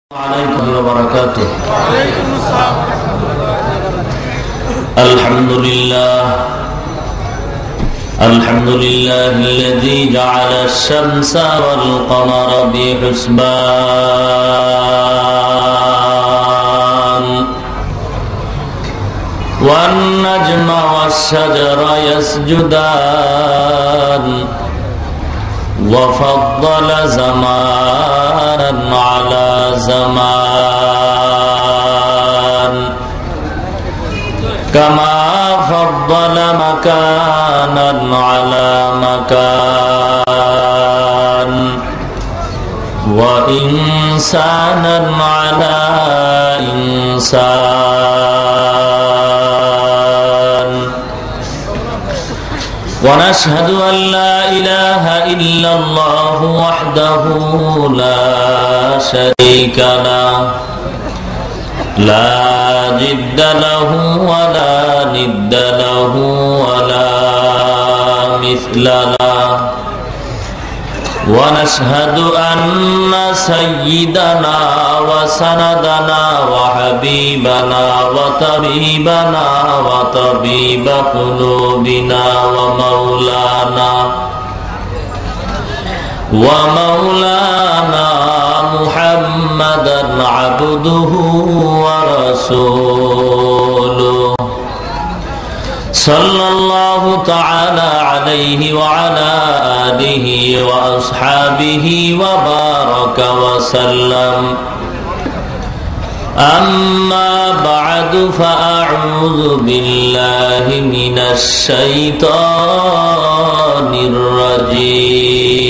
عليكم وبركاته. وعليكم السلام ورحمة الله وبركاته. الحمد لله الذي جعل الشمس والقمر بحسبان والنجم والشجر يسجدان وفضل زمانا على زمان كما فضل مكانا على مكان وإنسانا على إنسان ونشهد أن لا إله إلا الله وحده لا شريك له لا جد له ولا ند له ولا مثل له ونشهد أن سيدنا وسندنا وحبيبنا وطبيب قلوبنا ومولانا محمدا عبده ورسوله صلى الله تعالى عليه وعلى آله وأصحابه وبارك وسلم. أما بعد فأعوذ بالله من الشيطان الرجيم.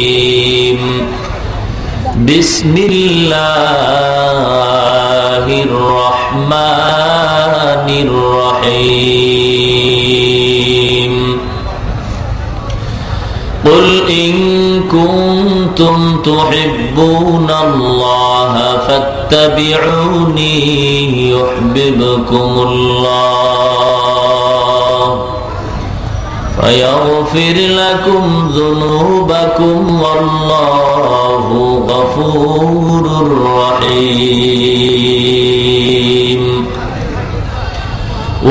بسم الله الرحمن الرحيم. قل إن كنتم تحبون الله فاتبعوني يحببكم الله فيغفر لكم ذنوبكم والله غفور رحيم.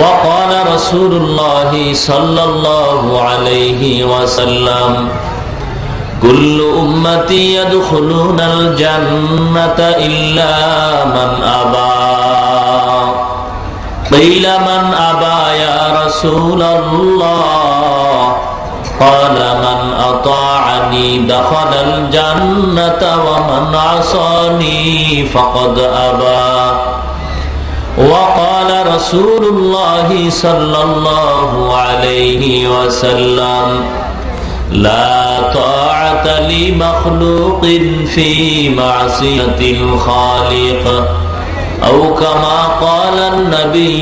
وقال رسول الله صلى الله عليه وسلم كل أمتي يدخلون الجنة إلا من أبى. قيل من أبى يا رسول الله؟ قال من أطاعني دخل الجنة ومن عصاني فقد أبى. وقال رسول الله صلى الله عليه وسلم لا طاعة لمخلوق في معصية الخالق أو كما قال النبي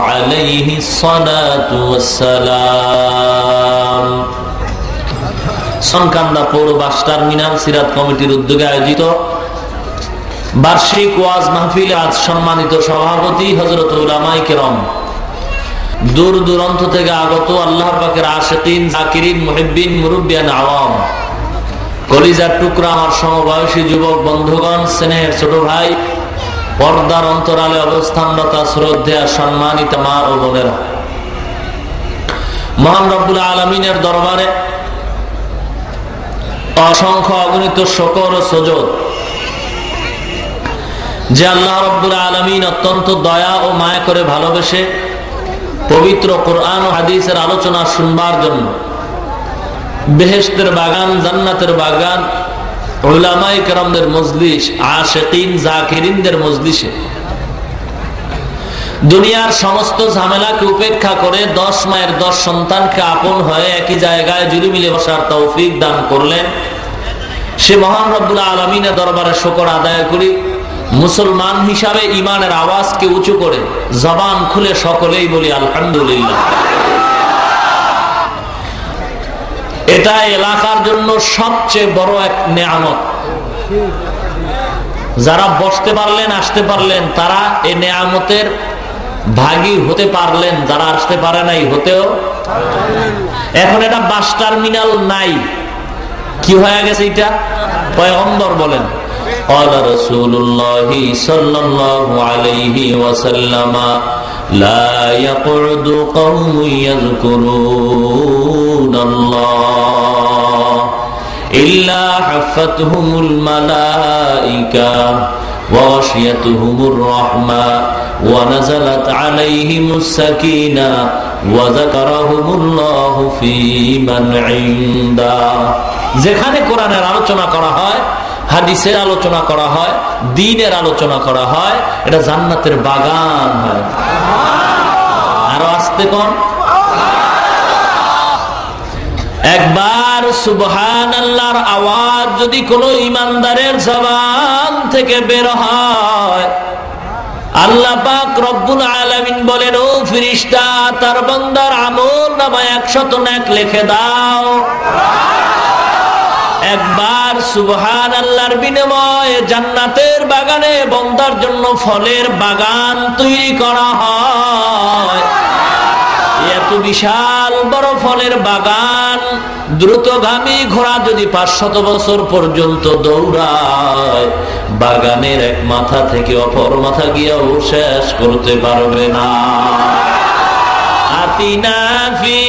عليه الصلاة والسلام. সংকান্দা পৌর bus terminal সিরাত কমিটির উদ্যোগে আয়োজিত বার্ষিক ওয়াজ মাহফিলে আজ সম্মানিত সভাপতি হযরত উলামায়ে কেরাম, দূর দূরান্ত থেকে আগত আল্লাহ পাকের আশিকিন, জাকিরিন, মুহিব্বিন, মুরব্বিয়ান, আওয়াম, কলিজার টুকরা আমার সমবয়সী যুবক বন্ধুগণ, স্নেহের ছোট ভাই, পর্দার অন্তরালে অবস্থানরত শ্রদ্ধেয় সম্মানিত মা ও বোনেরা, মহান রব্বুল আলামিনের দরবারে অসংখ্য অগণিত শুকর ও সুজুদ যে আল্লাহ রব্বুল আলামিন অত্যন্ত দয়া ও মায়া করে ভালোবেসে পবিত্র কোরআন ও হাদিসের আলোচনা শুনবার জন্য বেহেশতের বাগান, জান্নাতের বাগান, উলামায়ে কেরামদের মজলিস, আশিকিন, জাকিরিনদের মজলিসে দুনিয়ার সমস্ত ঝামেলাকে উপেক্ষা করে 10 মায়ের 10 সন্তানকে আপন হয়ে একই জায়গায় জুড়ে মিলে বসার তৌফিক দান করলেন। সে মহান রব্বুল আলামিনের দরবারে শুকর আদায় করি। মুসলমান হিসাবে ঈমানের আওয়াজকে উঁচু করে জবান খুলে সকলেই বলি আলহামদুলিল্লাহ। এটা এলাকার জন্য সবচেয়ে বড় এক নেয়ামত। যারা বসতে পারলেন, আসতে পারলেন, তারা এই নেয়ামতের ভাগী হতে পারলেন, যারা আসতে পারে নাই হতেও। এখন এটা বাস টার্মিনাল নাই, কি হয়ে গেছে এটা? পয়গম্বর বলেন قال رسول الله صلى الله عليه وسلم لا يقعد قوم يذكرون الله إلا حفتهم الملائكة وغشيتهم الرحمة ونزلت عليهم السكينة وذكرهم الله في من عنده। যেখানে কোরআনের আলোচনা করা হয়, হাদিসের আলোচনা করা হয়, দ্বীনের আলোচনা করা হয়, এটা জান্নাতের বাগান হয়। আরো আস্তে কোন একবার সুবহানাল্লাহর আওয়াজ যদি কোনো ঈমানদারের জবান থেকে বের হয়, আল্লাহ পাক রব্বুল আলামিন বলেন, ও ফেরেশতা, তার বান্দার আমলনামায় 100 নেক লিখে দাও। একবার সুবহানাল্লাহর বিনিময়ে জান্নাতের বাগানে বান্দার জন্য ফলের বাগান তৈরি করা হয়। এত বিশাল বড় ফলের বাগান, দ্রুতগামী ঘোড়া যদি 500 বছর পর্যন্ত দৌড়ায়, বাগানের এক মাথা থেকে অপর মাথা গিয়েও শেষ করতে পারবে না। আতিনা ফি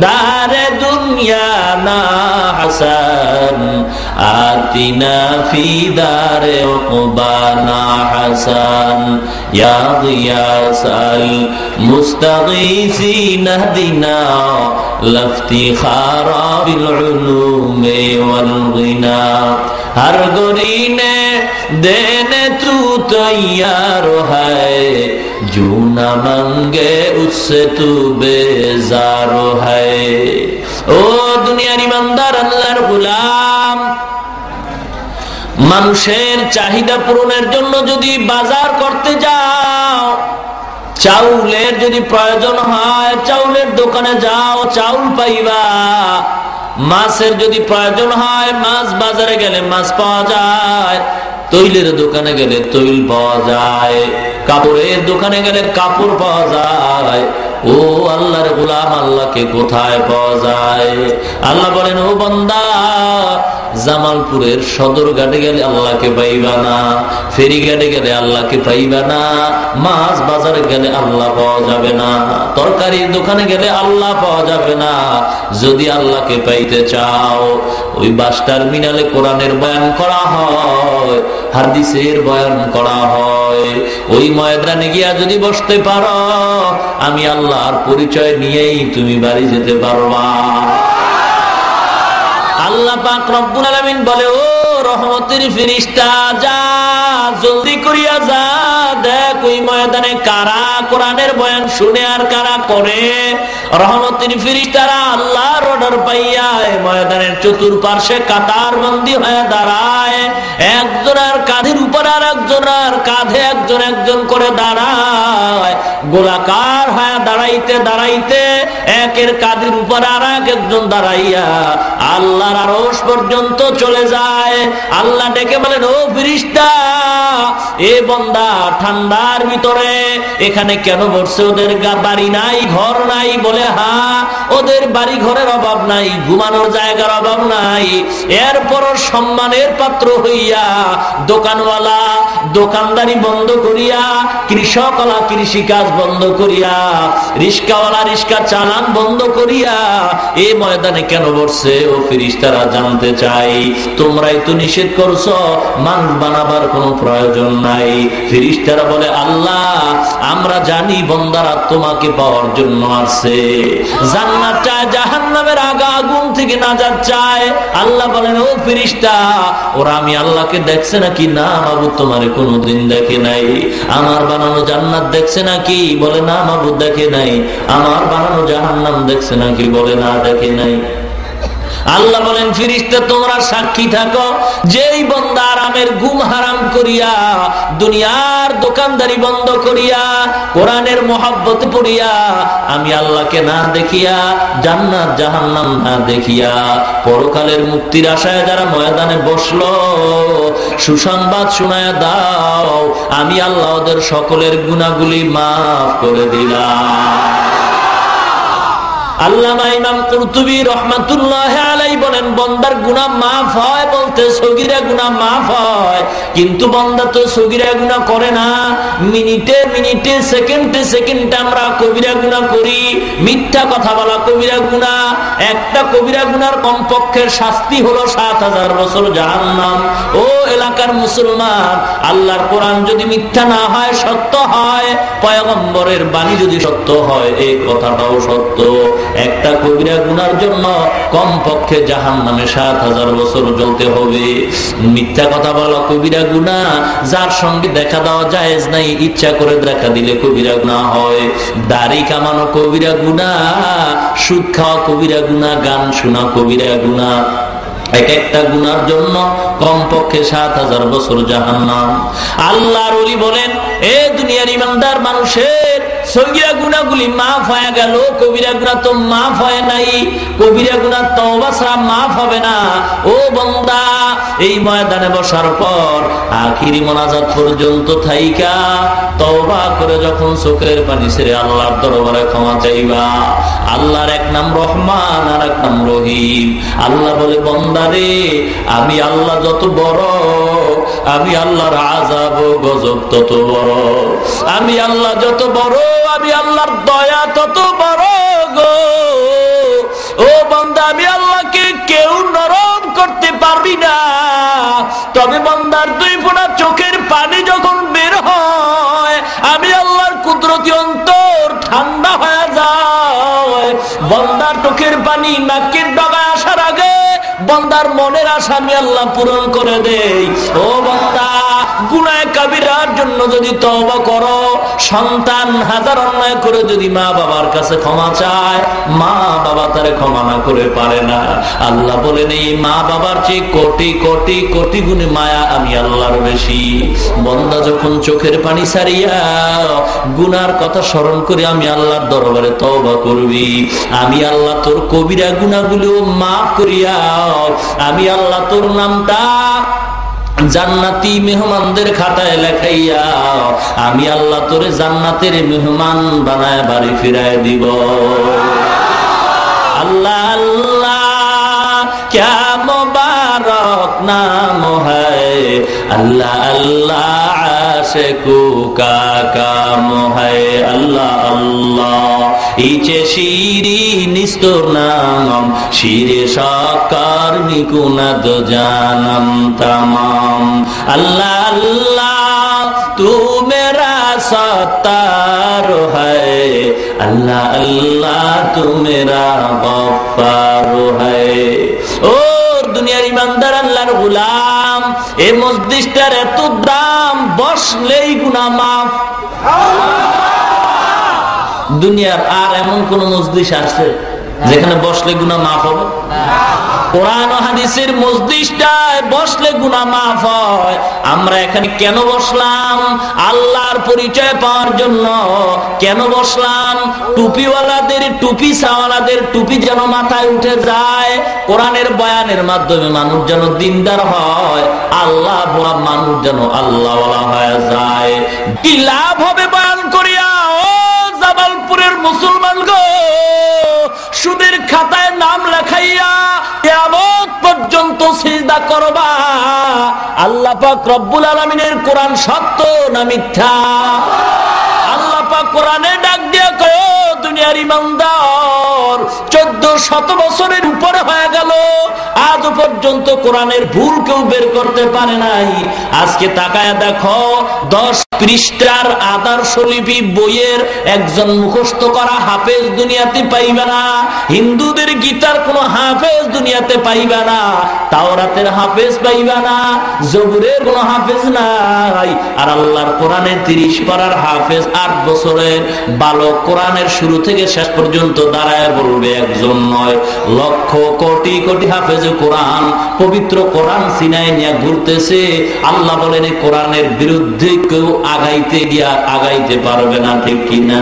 দারে দুনিয়া না হাসান, আতিনা ফি দারে উকবানা হাসান, ইয়া গিয়াসাল মুস্তাগীসিন ইহদিনা লাফতিখারা বিল উলুমি ওয়াল গিনা। हर गोरीने देने तू तैयार है, जो न मंगे उससे तू बेजार है। ओ दुनियार ईमानदार अल्लाहर गुलाम, মানুষের চাহিদা পূরণের জন্য যদি বাজার করতে যাও, চাউলের যদি প্রয়োজন হয়, চাউলের দোকানে যাও, চাউল পাইবা। মাছের যদি প্রয়োজন হয়, মাছ বাজারে গেলে মাছ পাওয়া যায়, তৈলের দোকানে গেলে তৈল পাওয়া যায়, কাপড়ের দোকানে গেলে কাপড় পাওয়া যায়। ও আল্লাহর গোলাম, আল্লাহকে কোথায় পাওয়া যায়? আল্লাহ বলেন, ও বান্দা, জামালপুরের সদর ঘাটে গেলে আল্লাহকে পাইবা না, ফেরিঘাটে গেলে আল্লাহকে পাইবা না, মাছ বাজারে গেলে আল্লাহ পাওয়া যাবে না, তরকারির দোকানে গেলে আল্লাহ পাওয়া যাবে না। যদি আল্লাহকে পাইতে চাও, ওই বাস টার্মিনালে কোরআনের বয়ান করা হয়, হাদিসের বয়ান করা হয়, ওই ময়দানে গিয়া যদি বসতে পারো, আমি আল্লাহর পরিচয় নিয়েই তুমি বাড়ি যেতে পারবা। আল্লাহ পাক রব্বুল আলামিন বলে, ও রহমতের ফেরেশতা, যা জলদি করিয়া যা, দেখ ওই ময়দানে কারা কোরআনের বয়ান শুনে আর কারা করে। রহমতের ফেরেশতারা আল্লাহর অর্ডার পাইয়া ময়দানের চতুর্পার্শ্বে কাতার বন্দী হয়ে দাঁড়ায়, একজনের কাঁধের উপর আর একজনের কাঁধে একজন একজন করে দাঁড়ায়, গোলাকার হয়ে দাঁড়াইতে দাঁড়াইতে একের কাঁধের উপর আর একজন দাঁড়াইয়া আল্লাহর আরশ পর্যন্ত চলে যায়। আল্লাহ ডেকে বলেন, ও ফেরেশতা, এ বান্দা ঠান্ডার ভিতরে এখানে কেন বসছে? ওদের বাড়ি নাই, ঘর নাই? বলে, হ্যাঁ, ওদের বাড়ি ঘরের অভাব নাই, ঘুমানোর জায়গার অভাব নাই, এরপর সম্মানের পাত্র হইয়া দোকানওয়ালা দোকানদারি বন্ধ করিয়া, কৃষকওয়ালা কৃষি কাজ বন্ধ করিয়া, রিস্কাওয়ালা রিস্কা চালান বন্ধ করিয়া এই ময়দানে কেন বসছে? ও ফেরেশতারা জানতে চাই, তোমরাই তো নিষেধ করছো, মানুষ বানাবার কোনো প্রয়োজন নাই। ফেরেশতারা বলে, আল্লাহ, আমরা জানি বান্দারা তোমাকে পাওয়ার জন্য আসছে, জান্নাত চায়, জাহান্নামের আগুন থেকে নাজাত চায়। আল্লাহ বলেন, ও ফেরেশতা, ওরা আমি আল্লাহকে দেখছে নাকি? না মাবুদ, তোমারে কোনোদিন দেখে নাই। আমার বানানো জান্নাত দেখছে নাকি? বলে, না মাবুদ, দেখে নাই। আমার বানানো জাহান্নাম দেখছে নাকি? বলে, না, দেখে নাই। আল্লাহ বলেন, ফেরেশতা, তোমরা সাক্ষী থাকো, যেই বান্দা আরামের ঘুম হারাম করিয়া, দুনিয়ার দোকানদারি বন্ধ করিয়া, কোরআনের মহব্বত পড়িয়া, আমি আল্লাহকে না দেখিয়া, জান্নাত জাহান্নাম না দেখিয়া, পরকালের মুক্তির আশায় যারা ময়দানে বসলো, সুসংবাদ শোনায়া দাও, আমি আল্লাহ ওদের সকলের গুনাহগুলি মাফ করে দিলাম। আল্লামা ইমাম কুরতুবী রাহমাতুল্লাহি আলাইহি বলেন, বান্দার গুনাহ মাফ হয় বলতে সগীরা গুনাহ মাফ হয়, কিন্তু বান্দা তো সগীরা গুনাহ করে না। মিনিটে মিনিটে সেকেন্ডে সেকেন্ডে আমরা কবিরা গুনাহ করি। মিথ্যা কথা বলা কবিরা গুনাহ। একটা কবিরা গুনার কমপক্ষে শাস্তি হলো ৭০০০ বছর জাহান্নাম। ও এলাকার মুসলমান, আল্লাহর কোরআন যদি মিথ্যা না হয়, সত্য হয়, পয়গম্বরের বাণী যদি সত্য হয়, এই কথাটাও সত্য। একটা কবিরা গুনার জন্য কমপক্ষে জাহান্নামে ৭০০০ বছর জ্বলতে হবে। মিথ্যা কথা বলা কবিরা গুনাহ, যার সঙ্গে দেখা দেওয়া জায়েজ নাই, ইচ্ছা করে দেখা দিলে কবিরা গুনাহ হয়। দাড়ি কামানো কবিরা গুনাহ, সুদ খাওয়া কবিরা গুনাহ, গান শোনা কবিরা গুনাহ। এক একটা গুনার জন্য কমপক্ষে ৭০০০ বছর জাহান্নাম। আল্লাহর ওলি বলেন, এ দুনিয়ার ইমানদার মানুষের সগীরা গুনাহগুলি মাফ হয়ে গেল, কবিরা গুনাহ তো মাফ হয় নাই। কবিরা গুনাহ তওবা ছাড়া মাফ হবে না। ও বান্দা, এই ময়দানে বসার পর আখিরি মোনাজাত পর্যন্ত থাইকা তওবা করে যখন চোখের পানি ছেড়ে আল্লাহর দরবারে ক্ষমা চাইবা, আল্লাহর এক নাম রহমান আর এক নাম রহিম। আল্লাহ বলে, বান্দা রে, আমি আল্লাহ যত বড়, আমি আল্লাহর আযাব ও গজব তত বড়। আমি আল্লাহ যত বড়, আমি আল্লাহর দয়া তত বড় গো। ও বান্দা, আমি আল্লাহকে কেউ নরম করতে পারবি না। তবে বান্দার 2 ফোঁটা চোখের পানি যখন বের হয়, আমি আল্লাহর কুদরতি অন্তর ঠান্ডা হয়ে যায়। বান্দার চোখের পানি নাকের ডগায় আসার আগে বান্দার মনের আশা আমি আল্লাহ পূরণ করে দেই। ও বান্দা, গুনাহ কাবিরার জন্য যদি তওবা করো, সন্তান হাজার অন্যায় করে যদি মা বাবার কাছে ক্ষমা চায়, মা বাবা তারে ক্ষমা না করে পারে না। আল্লাহ বলেন, এই মা বাবার চেয়ে কোটি কোটি কোটি গুণে মায়া আমি আল্লাহর বেশি। বান্দা যখন চোখের পানি ছাড়িয়া গুনার কথা স্মরণ করে আমি আল্লাহর দরবারে তওবা করবি, আমি আল্লাহ তোর কবিরা গুনাহগুলো মাফ করিয়া আমি আল্লাহ তোর নামটা জান্নাতি মেহমানদের খাতায় লেখাইয়া আমি আল্লাহ তোরে জান্নাতের মেহমান বানায় বাড়ি ফিরায় দিব। আল্লাহ আল্লাহ ক্যা মুবারক নাম হ্যায়, আল্লাহ আল্লাহ আশিকু কা কাম হ্যায়। আল্লাহ আল্লাহ ইচে শিরি নিস্তর নাম, শিরে সাকার নিকুনাদ জানম তমাম। আল্লাহ আল্লাহ তু মেরা সত্তার হ্যায়, আল্লাহ আল্লাহ তু মেরা গফফার হ্যায়। ও দুনিয়ার ইমানদার আল্লাহর গোলাম, এই মসজিদটার এত দাম, বসলেই গুনাহ মাফ। দুনিয়ার আর এমন কোন মসজিদ আছে যেখানে বসলে গুনাহ মাফ হবে? কোরআন ও হাদিসের মসজিদটায় বসলে গুনাহ মাফ হয়। আমরা এখানে কেন বসলাম? আল্লাহর পরিচয় পাওয়ার জন্য। কেন বসলাম? টুপিওয়ালাদের টুপি সাওয়ালাদের টুপি যেন মাথায় উঠে যায়, কোরআনের বয়ানের মাধ্যমে মানুষ যেন দিনদার হয়, আল্লাহ ভোলা মানুষ যেন আল্লাহওয়ালা হয়ে যায়। কি লাভ হবে বয়ান করিয়া? ও জামালপুরের মুসলমান গো, সুদের খাতায় নাম লেখাইয়া কিয়ামত পর্যন্ত সিজদা করবা। আল্লাহ পাক রব্বুল আলামিনের কোরআন সত্য না মিথ্যা? আল্লাহ পাক কোরআনে ডাক দিয়া কয়, দুনিয়ার ইমানদার 1400 বছরের উপরে হয়ে গেল, আজ পর্যন্ত কোরআনের ভুল কেউ বের করতে পারে নাই। আজকে তাকায় দেখো, 10 পৃষ্ঠার আদর্শ লিপি বইয়ের একজন মুখস্থ করা হাফেজ দুনিয়াতে পাইবে না। হিন্দুদের গীতার কোন হাফেজ দুনিয়াতে পাইবে না, তাওরাতের হাফেজ পাইবে না, জবুরের কোন হাফেজ নাই। আর আল্লাহর কোরআনের 30 পারার হাফেজ 8 বছরের বালক কোরআনের শুরু থেকে শেষ পর্যন্ত দাঁড়ায় বলবে একজন নয়, লক্ষ কোটি কোটি হাফেজ কোরআন, পবিত্র কোরআন সিনায় নিয়ে ঘুরতেছে। আল্লাহ বলেন, কোরআনের বিরুদ্ধে কেউ আগাইতে গিয়া আগাইতে পারবে না, ঠিক কিনা?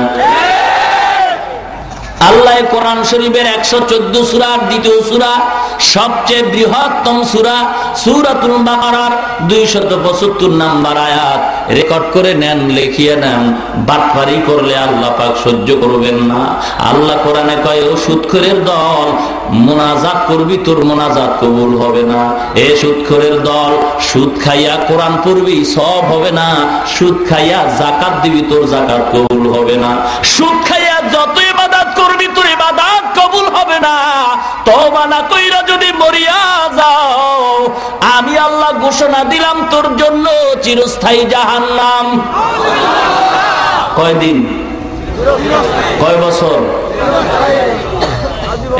আল্লাহ কোরআন শরীফের 114 সূরার দ্বিতীয় সূরা, সবচেয়ে বৃহত্তম সূরা, সূরাতুল বাকারার 275 নম্বর আয়াত, রেকর্ড করে নেন, লিখিয়ে নেন। বাটপারি করলে আল্লাহ পাক সহ্য করবেন না। আল্লাহ কোরআনে কয়, ও সুদখোরের দল, মুনাজাত করবি, তোর মুনাজাত কবুল হবে না। এ সুদখোরের দল, সুদ খাইয়া কোরআন পড়বি, সব হবে না। সুদ খাইয়া যাকাত দিবি, তোর যাকাত কবুল হবে না। সুদ খাইয়া যত ইবাদত করবি, তোর ইবাদত কবুল হবে না। তওবা না কইরা যদি মরিয়া যাও, আমি আল্লাহ ঘোষণা দিলাম তোর জন্য চিরস্থায়ী জাহান্নাম। কয়দিন? কয় বছর?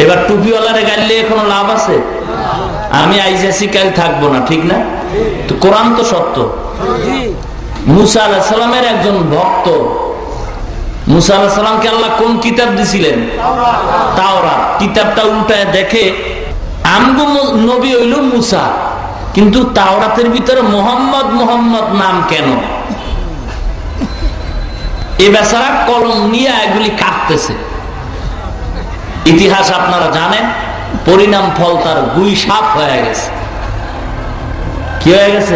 এবার টুপিওয়ালারে গাইলে কোনো লাভ আছে? আমি আইসি কাল থাকবো না, ঠিক না? তো কোরআন তো সত্য। মুসা আলাইহিস সালামের একজন ভক্ত, মুসা আলাইহিস সালামকে আল্লাহ কোন কিতাব দিছিলেন? তাওরাত। কিতাবটা উল্টায় দেখে আমগো নবী হইল মুসা, কিন্তু তাওরাতের ভিতরে মোহাম্মদ মোহাম্মদ নাম কেন? এ বেচারা কলম নিয়ে এগুলি কাটতেছে। ইতিহাস আপনারা জানেন, পরিণাম ফল তার গুই সাপ হয়ে গেছে। কি হয়ে গেছে?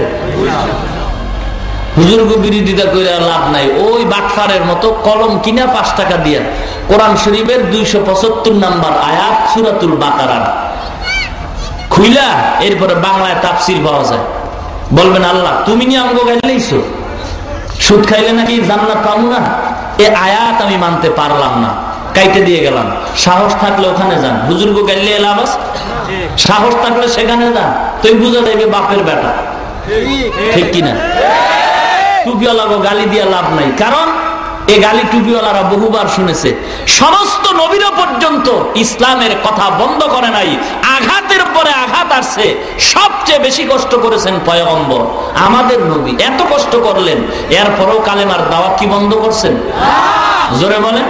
হুজুরগ বিরোধিতা করে লাভ নাই। ওই বাটফারের মতো কলম কিনা 5 টাকা দিয়া কোরআন শরীফের 275 নাম্বার আয়াত সূরাতুল বাকারা খুইলা এরপরে বাংলায় তাফসীর পাওয়া যায়। বলবেন আল্লাহ তুমি নি আমগো গাইলেইছো, সুদ খাইলে নাকি জান্নাত পাবো না? এই আয়াত আমি মানতে পারলাম না, কাইটে দিয়ে গেলাম। সাহস থাকলে ওখানে যান, হুজুরগো গাইলে লাভ আছে? সাহস থাকলে সেখানে যান, তুই বুঝা যাবে বাপের বেটা, ঠিক কিনা? টুপিওয়ালাগো গালি দিয়া লাভ নাই, কারণ এই গালি টুপিওয়ালারা বহুবার শুনেছে। সমস্ত নবীরা পর্যন্ত ইসলামের কথা বন্ধ করে নাই, আঘাতের পরে আঘাত আসছে। সবচেয়ে বেশি কষ্ট করেছেন পয়গম্বর আমাদের নবী, এত কষ্ট করলেন, এরপরও কালেমার দাওয়াত কি বন্ধ করছেন? জোরে বলেন।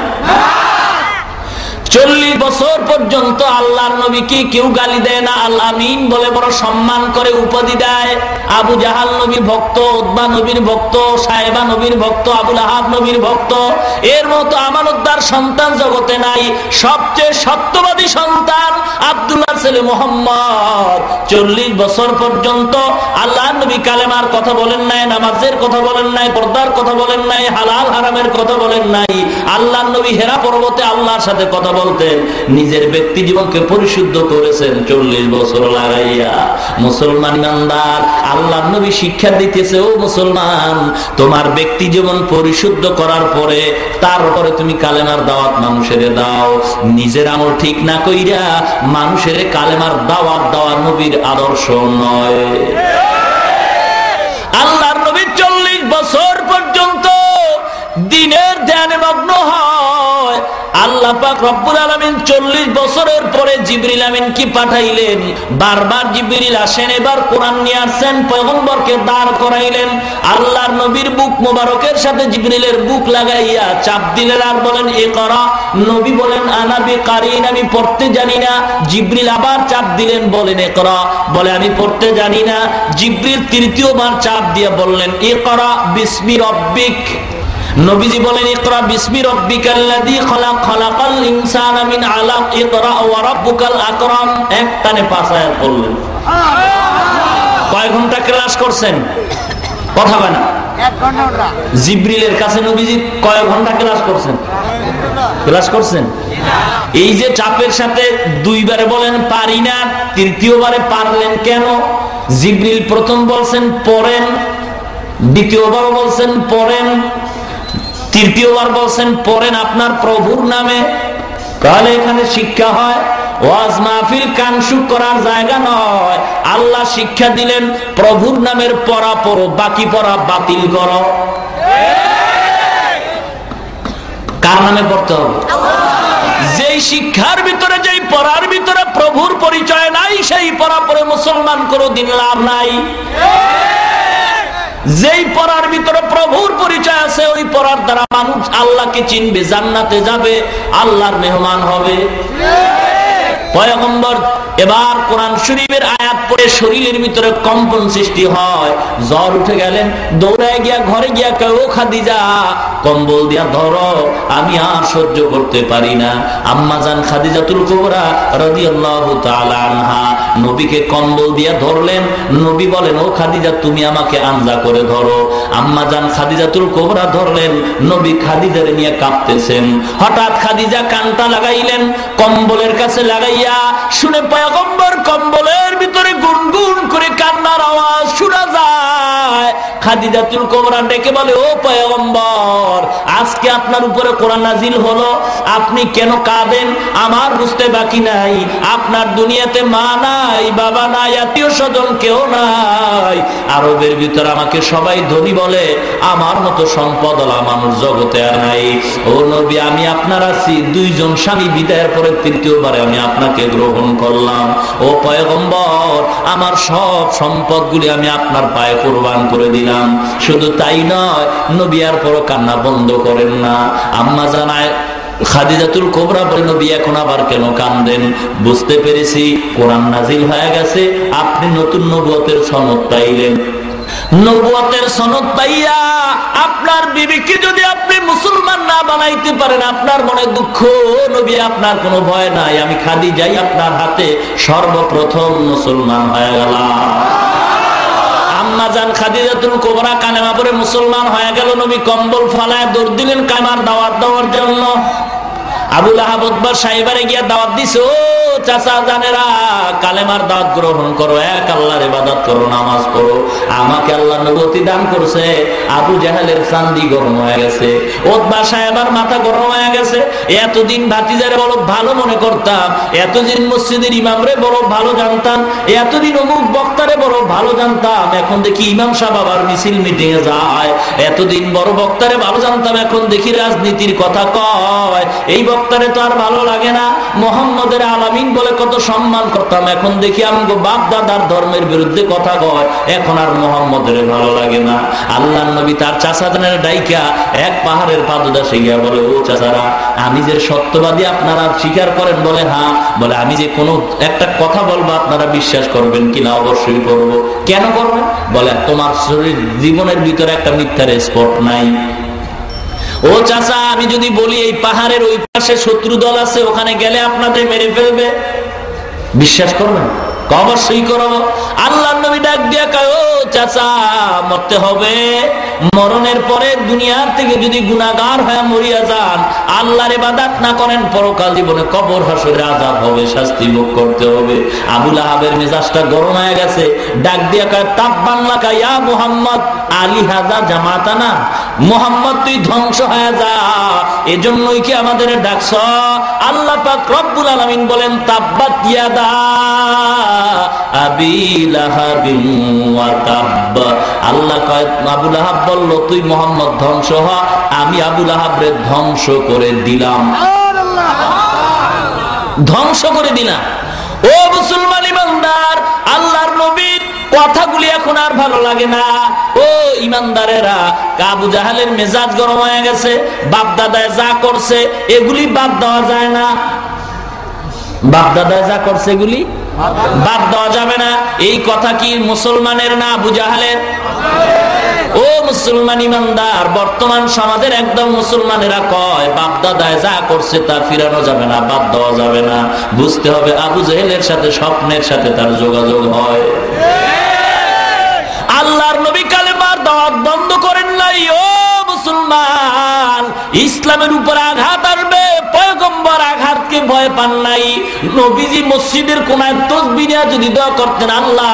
40 বছর পর্যন্ত আল্লাহর নবীকে কেউ গালি দেয় না, আল্লাহ আমিন বলে বড় সম্মান করে উপাধি দেয়। আবু জাহাল নবীর ভক্ত, উতবা নবীর ভক্ত, সাহেবা নবীর ভক্ত, আবুল আহাব নবীর ভক্ত। এর মতো আমানতদার সন্তান জগতে নাই। সবচেয়ে সত্যবাদী সন্তান আব্দুল্লাহর ছেলে মুহাম্মদ। 40 বছর পর্যন্ত আল্লাহর নবী কালেমার কথা বলেন নাই, নামাজের কথা বলেন নাই, পর্দার কথা বলেন নাই, হালাল হারামের কথা বলেন নাই। আল্লাহর নবী হেরা পর্বতে আল্লাহর সাথে কথা বলতেন, নিজের ব্যক্তি জীবনকে পরিশুদ্ধ করেছেন 40 বছর লাগাইয়া। মুসলমান ইমানদার, আল্লাহর নবী শিক্ষা দিতেছে, ও মুসলমান, তোমার ব্যক্তি জীবন পরিশুদ্ধ করার পরে তারপরে তুমি কালেমার দাওয়াত মানুষের দাও। নিজের আমল ঠিক না কইরা মানুষের কালেমার দাওয়াত দেওয়া নবীর আদর্শ নয়। আল্লাহর নবী 40 বছর পর্যন্ত দিনের ধ্যানে মগ্ন হয়। আল্লাহ পাক রব্বুল আলামিন 40 বছরের পরে জিবরিল আমিন কি পাঠাইলেন। বারবার জিবরিল আসেন, এবার কোরআন নিয়ে আসেন, পয়গম্বরকে দাঁড় করাইলেন। আল্লাহর নবীর বুক মোবারকের সাথে জিবরিলের বুক লাগাইয়া চাপ দিলেন আর বলেন ইকরা। নবী বলেন আনা বিকারিন, আমি পড়তে জানি না। জিবরিল আবার চাপ দিলেন, বলেন ইকরা, বলে আমি পড়তে জানি না। জিবরিল তৃতীয়বার চাপ দিয়ে বললেন ইকরা বিসমি রব্বিক। নবীজি বলেন ইকরা বিসমি রব্বিকাল্লাযী খালাক, খালাকাল ইনসানা মিন আলাক, ইকরা ওয়া রাব্বুকাল আকরাম। একটানে 5 আয়াত পড়লেন। কয় ঘন্টা ক্লাস করছেন? কথা বলেন। 1 ঘন্টা। জিবরিলের কাছে নবীজি কয় ঘন্টা ক্লাস করছেন? ক্লাস করছেন? এই যে চাপের সাথে 2 বারে বলেন পারি না, তৃতীয়বারে পারলেন কেন? জিবরিল প্রথম বলছেন পড়েন, দ্বিতীয়বার বলছেন পড়েন, তৃতীয়বার বলছেন পড়েন আপনার প্রভুর নামে। তাহলে এখানে শিক্ষা হয়, ওয়াজ মাহফিল কানসুক করার জায়গা নয়। আল্লাহ শিক্ষা দিলেন প্রভুর নামের পড়া পড়ো, বাকি পড়া বাতিল করো। কার নামে পড়তে হবে? যেই শিক্ষার ভিতরে, যেই পড়ার ভিতরে প্রভুর পরিচয় নাই, সেই পড়া পড়ে মুসলমান কোনদিন লাভ নাই। যেই পড়ার ভিতরে প্রভুর পরিচয় আছে, ওই পড়ার দ্বারা মানুষ আল্লাহকে চিনবে, জান্নাতে যাবে, আল্লাহর মেহমান হবে। পয়গম্বর এবার কোরআন শরীফের আয়াত পড়ে শরীরের ভিতরে কম্পন সৃষ্টি হয়, জ্বর উঠে গেলেন, দৌড়ায় গিয়া ঘরে গিয়া কেউ খাদিজা কম্বল দিয়া ধরো, আমি আর সহ্য করতে পারি না। আম্মা জান খাদিজাতুল কুবরা রাদিয়াল্লাহু তাআলা আনহা নবীকে কম্বল দিয়া ধরলেন। নবী বলেন, ও খাদিজা তুমি আমাকে আঞ্জা করে ধরো। আম্মা জান খাদিজাতুল কুবরা ধরলেন, নবী খাদিজারে নিয়ে কাঁপতেছেন। হঠাৎ খাদিজা কানটা লাগাইলেন, কম্বলের কাছে লাগাইয়া শুনে পয়গম্বর কম্বলের ভিতরে গুনগুন করে কান্নার আওয়াজ শোনা যায়। খাদিজাতুল কুবরা ডেকে বলে, ও পয়গম্বর, আজকে আপনার উপরে কোরআন নাজিল হলো, আপনি কেন কাঁদেন? আমার বুঝতে বাকি নাই, আপনার দুনিয়াতে মা নাই, বাবা নাই, আত্মীয় স্বজন কেউ নাই। আরবের ভিতরে আমাকে সবাই ধনী বলে, আমার মতো সম্পদওয়ালা মানুষ জগতে আর নাই। ও নবী, আমি আপনার আছি, দুইজন স্বামী বিদায়ের পরে তৃতীয়বারে আমি আপনাকে গ্রহণ করলাম। ও পয়গম্বর, আমার সব সম্পদগুলি আমি আপনার পায়ে কোরবান করে দিলাম। শুধু তাই নয়, নবী আর পর কান্না বন্ধ করেন না। আম্মা জানায় খাদিজাতুল কুবরা বলে, নবী এখন আবার কেন কাঁদেন? বুঝতে পেরেছি কোরআন নাজিল হয়ে গেছে, আপনি নতুন নবুয়তের সনদ পাইলেন। নবুয়তের সনদ পাইয়া আপনার বিবিকে যদি আপনি মুসলমান না বানাইতে পারেন, আপনার মনে দুঃখ। নবী, আপনার কোনো ভয় নাই, আমি খাদিজাই আপনার হাতে সর্বপ্রথম মুসলমান হয়ে গেলাম। আম্মা জান খাদিজাতুল কুবরা কালেমা পড়ে মুসলমান হয়ে গেল। নবী কম্বল ফালায় দৌড় দিলেন কালেমার দাওয়াত দেওয়ার জন্য। আবু লাহাব উতবা সাহেবারে গিয়া দাওয়াত দিছে, ও চাচা জানেরা, কালেমার দাওয়াত গ্রহণ করো, এক আল্লাহর ইবাদত করো, নামাজ পড়ো। আমাকে আল্লাহ নবুয়তি দান করছে। আবু জাহেলের চান্দি গরম হয়ে গেছে, উতবা সাহেবার মাথা গরম হয়ে গেছে। এতদিন ভাতিজারে বড় ভালো মনে করতাম, এতদিন মসজিদের ইমামরে বড় ভালো জানতাম, এতদিন অমুক বক্তারে বড় ভালো জানতাম, এখন দেখি ইমাম সাহেব আবার মিছিল মিটিং এ যায়। এতদিন বড় বক্তারে ভালো জানতাম, এখন দেখি রাজনীতির কথা কয়। এই বক্তারে তো আর ভালো লাগে না। মুহাম্মদের আলামিন বলে কত সম্মান করতাম, এখন দেখি আমগো বাপ দাদার ধর্মের বিরুদ্ধে কথা কয়, এখন আর মুহাম্মদের ভালো লাগে না। আল্লাহর নবী তার চাচাদের ডাইকা এক পাহাড়ের পাদদেশে গিয়া বলে, ও চাচারা, আমি যে সত্যবাদী আপনারা স্বীকার করেন? বলে হ্যাঁ। বলে, আমি যে কোনো একটা কথা বলবো আপনারা বিশ্বাস করবেন কিনা? অবশ্যই করব। কেন করবেন? বলে, তোমার শরীর জীবনের ভিতরে একটা মিথ্যার স্পট নাই। ও চাচা, আমি যদি বলি এই পাহাড়ের ওই পাশে শত্রু দল আছে, ওখানে গেলে আপনাদের মেরে ফেলবে, বিশ্বাস করবেন? অবশ্যই করব। আল্লাহর নবী ডাক দিয়া কয়, ও চাচা, মরতে হবে। মরণের পরে দুনিয়ার থেকে যদি গুনাহগার হয়ে মরিয়া যান, আল্লাহর ইবাদত না করেন, পরকাল জীবনে কবর হাসরে আযাব হবে, শাস্তি ভোগ করতে হবে। আবু লাহাবের মেজাজটা গরম হয়ে গেছে, ডাক দিয়া কয়, তাব্বান লাকা ইয়া মুহাম্মদ আলী হাযা জামাতানা। মুহাম্মদ, তুই ধ্বংস হয়ে যা, এজন্যই কি আমাদের ডাকছ? আল্লাহ পাক রব্বুল আলামিন বলেন, তাব্বাত ইয়াদা আবি লাহাবিন ওয়া তাব। আল্লাহ কয়, আবু লাহাব বলল, তুই মুহাম্মদ ধ্বংস হ, আমি আবু লাহাবরে ধ্বংস করে দিলাম, ধ্বংস করে দিলাম। ও মুসলমান ইমানদার, আল্লাহর নবীর কথাগুলি এখন আর ভালো লাগে না। ও ইমানদারেরা, আবু জাহেলের মেজাজ গরম হয়ে গেছে, বাপ দাদায় যা করছে এগুলি বাদ দেওয়া যায় না। বাপ দাদায় যা করছে এগুলি বাদ দেওয়া যাবে না। এই কথা কি মুসলমানের না আবু জাহেলের? ও মুসলমান ইমানদার, বর্তমান সমাজের একদম মুসলমানেরা কয় বাপ দাদায় যা করছে তা ফিরানো যাবে না, বাদ দেওয়া যাবে না। বুঝতে হবে আবু জাহেলের সাথে স্বপ্নের সাথে তার যোগাযোগ হয়। আল্লাহর নবী কালেমার দাওয়াত বন্ধ করেন নাই। ও মুসলমান, ইসলামের উপর আঘাত আসবে, পয়গম্বর আঘাতকে ভয় পান নাই। নবীজি মসজিদের কোনায় তাসবিহ নিয়ে যদি দোয়া করতেন, আল্লাহ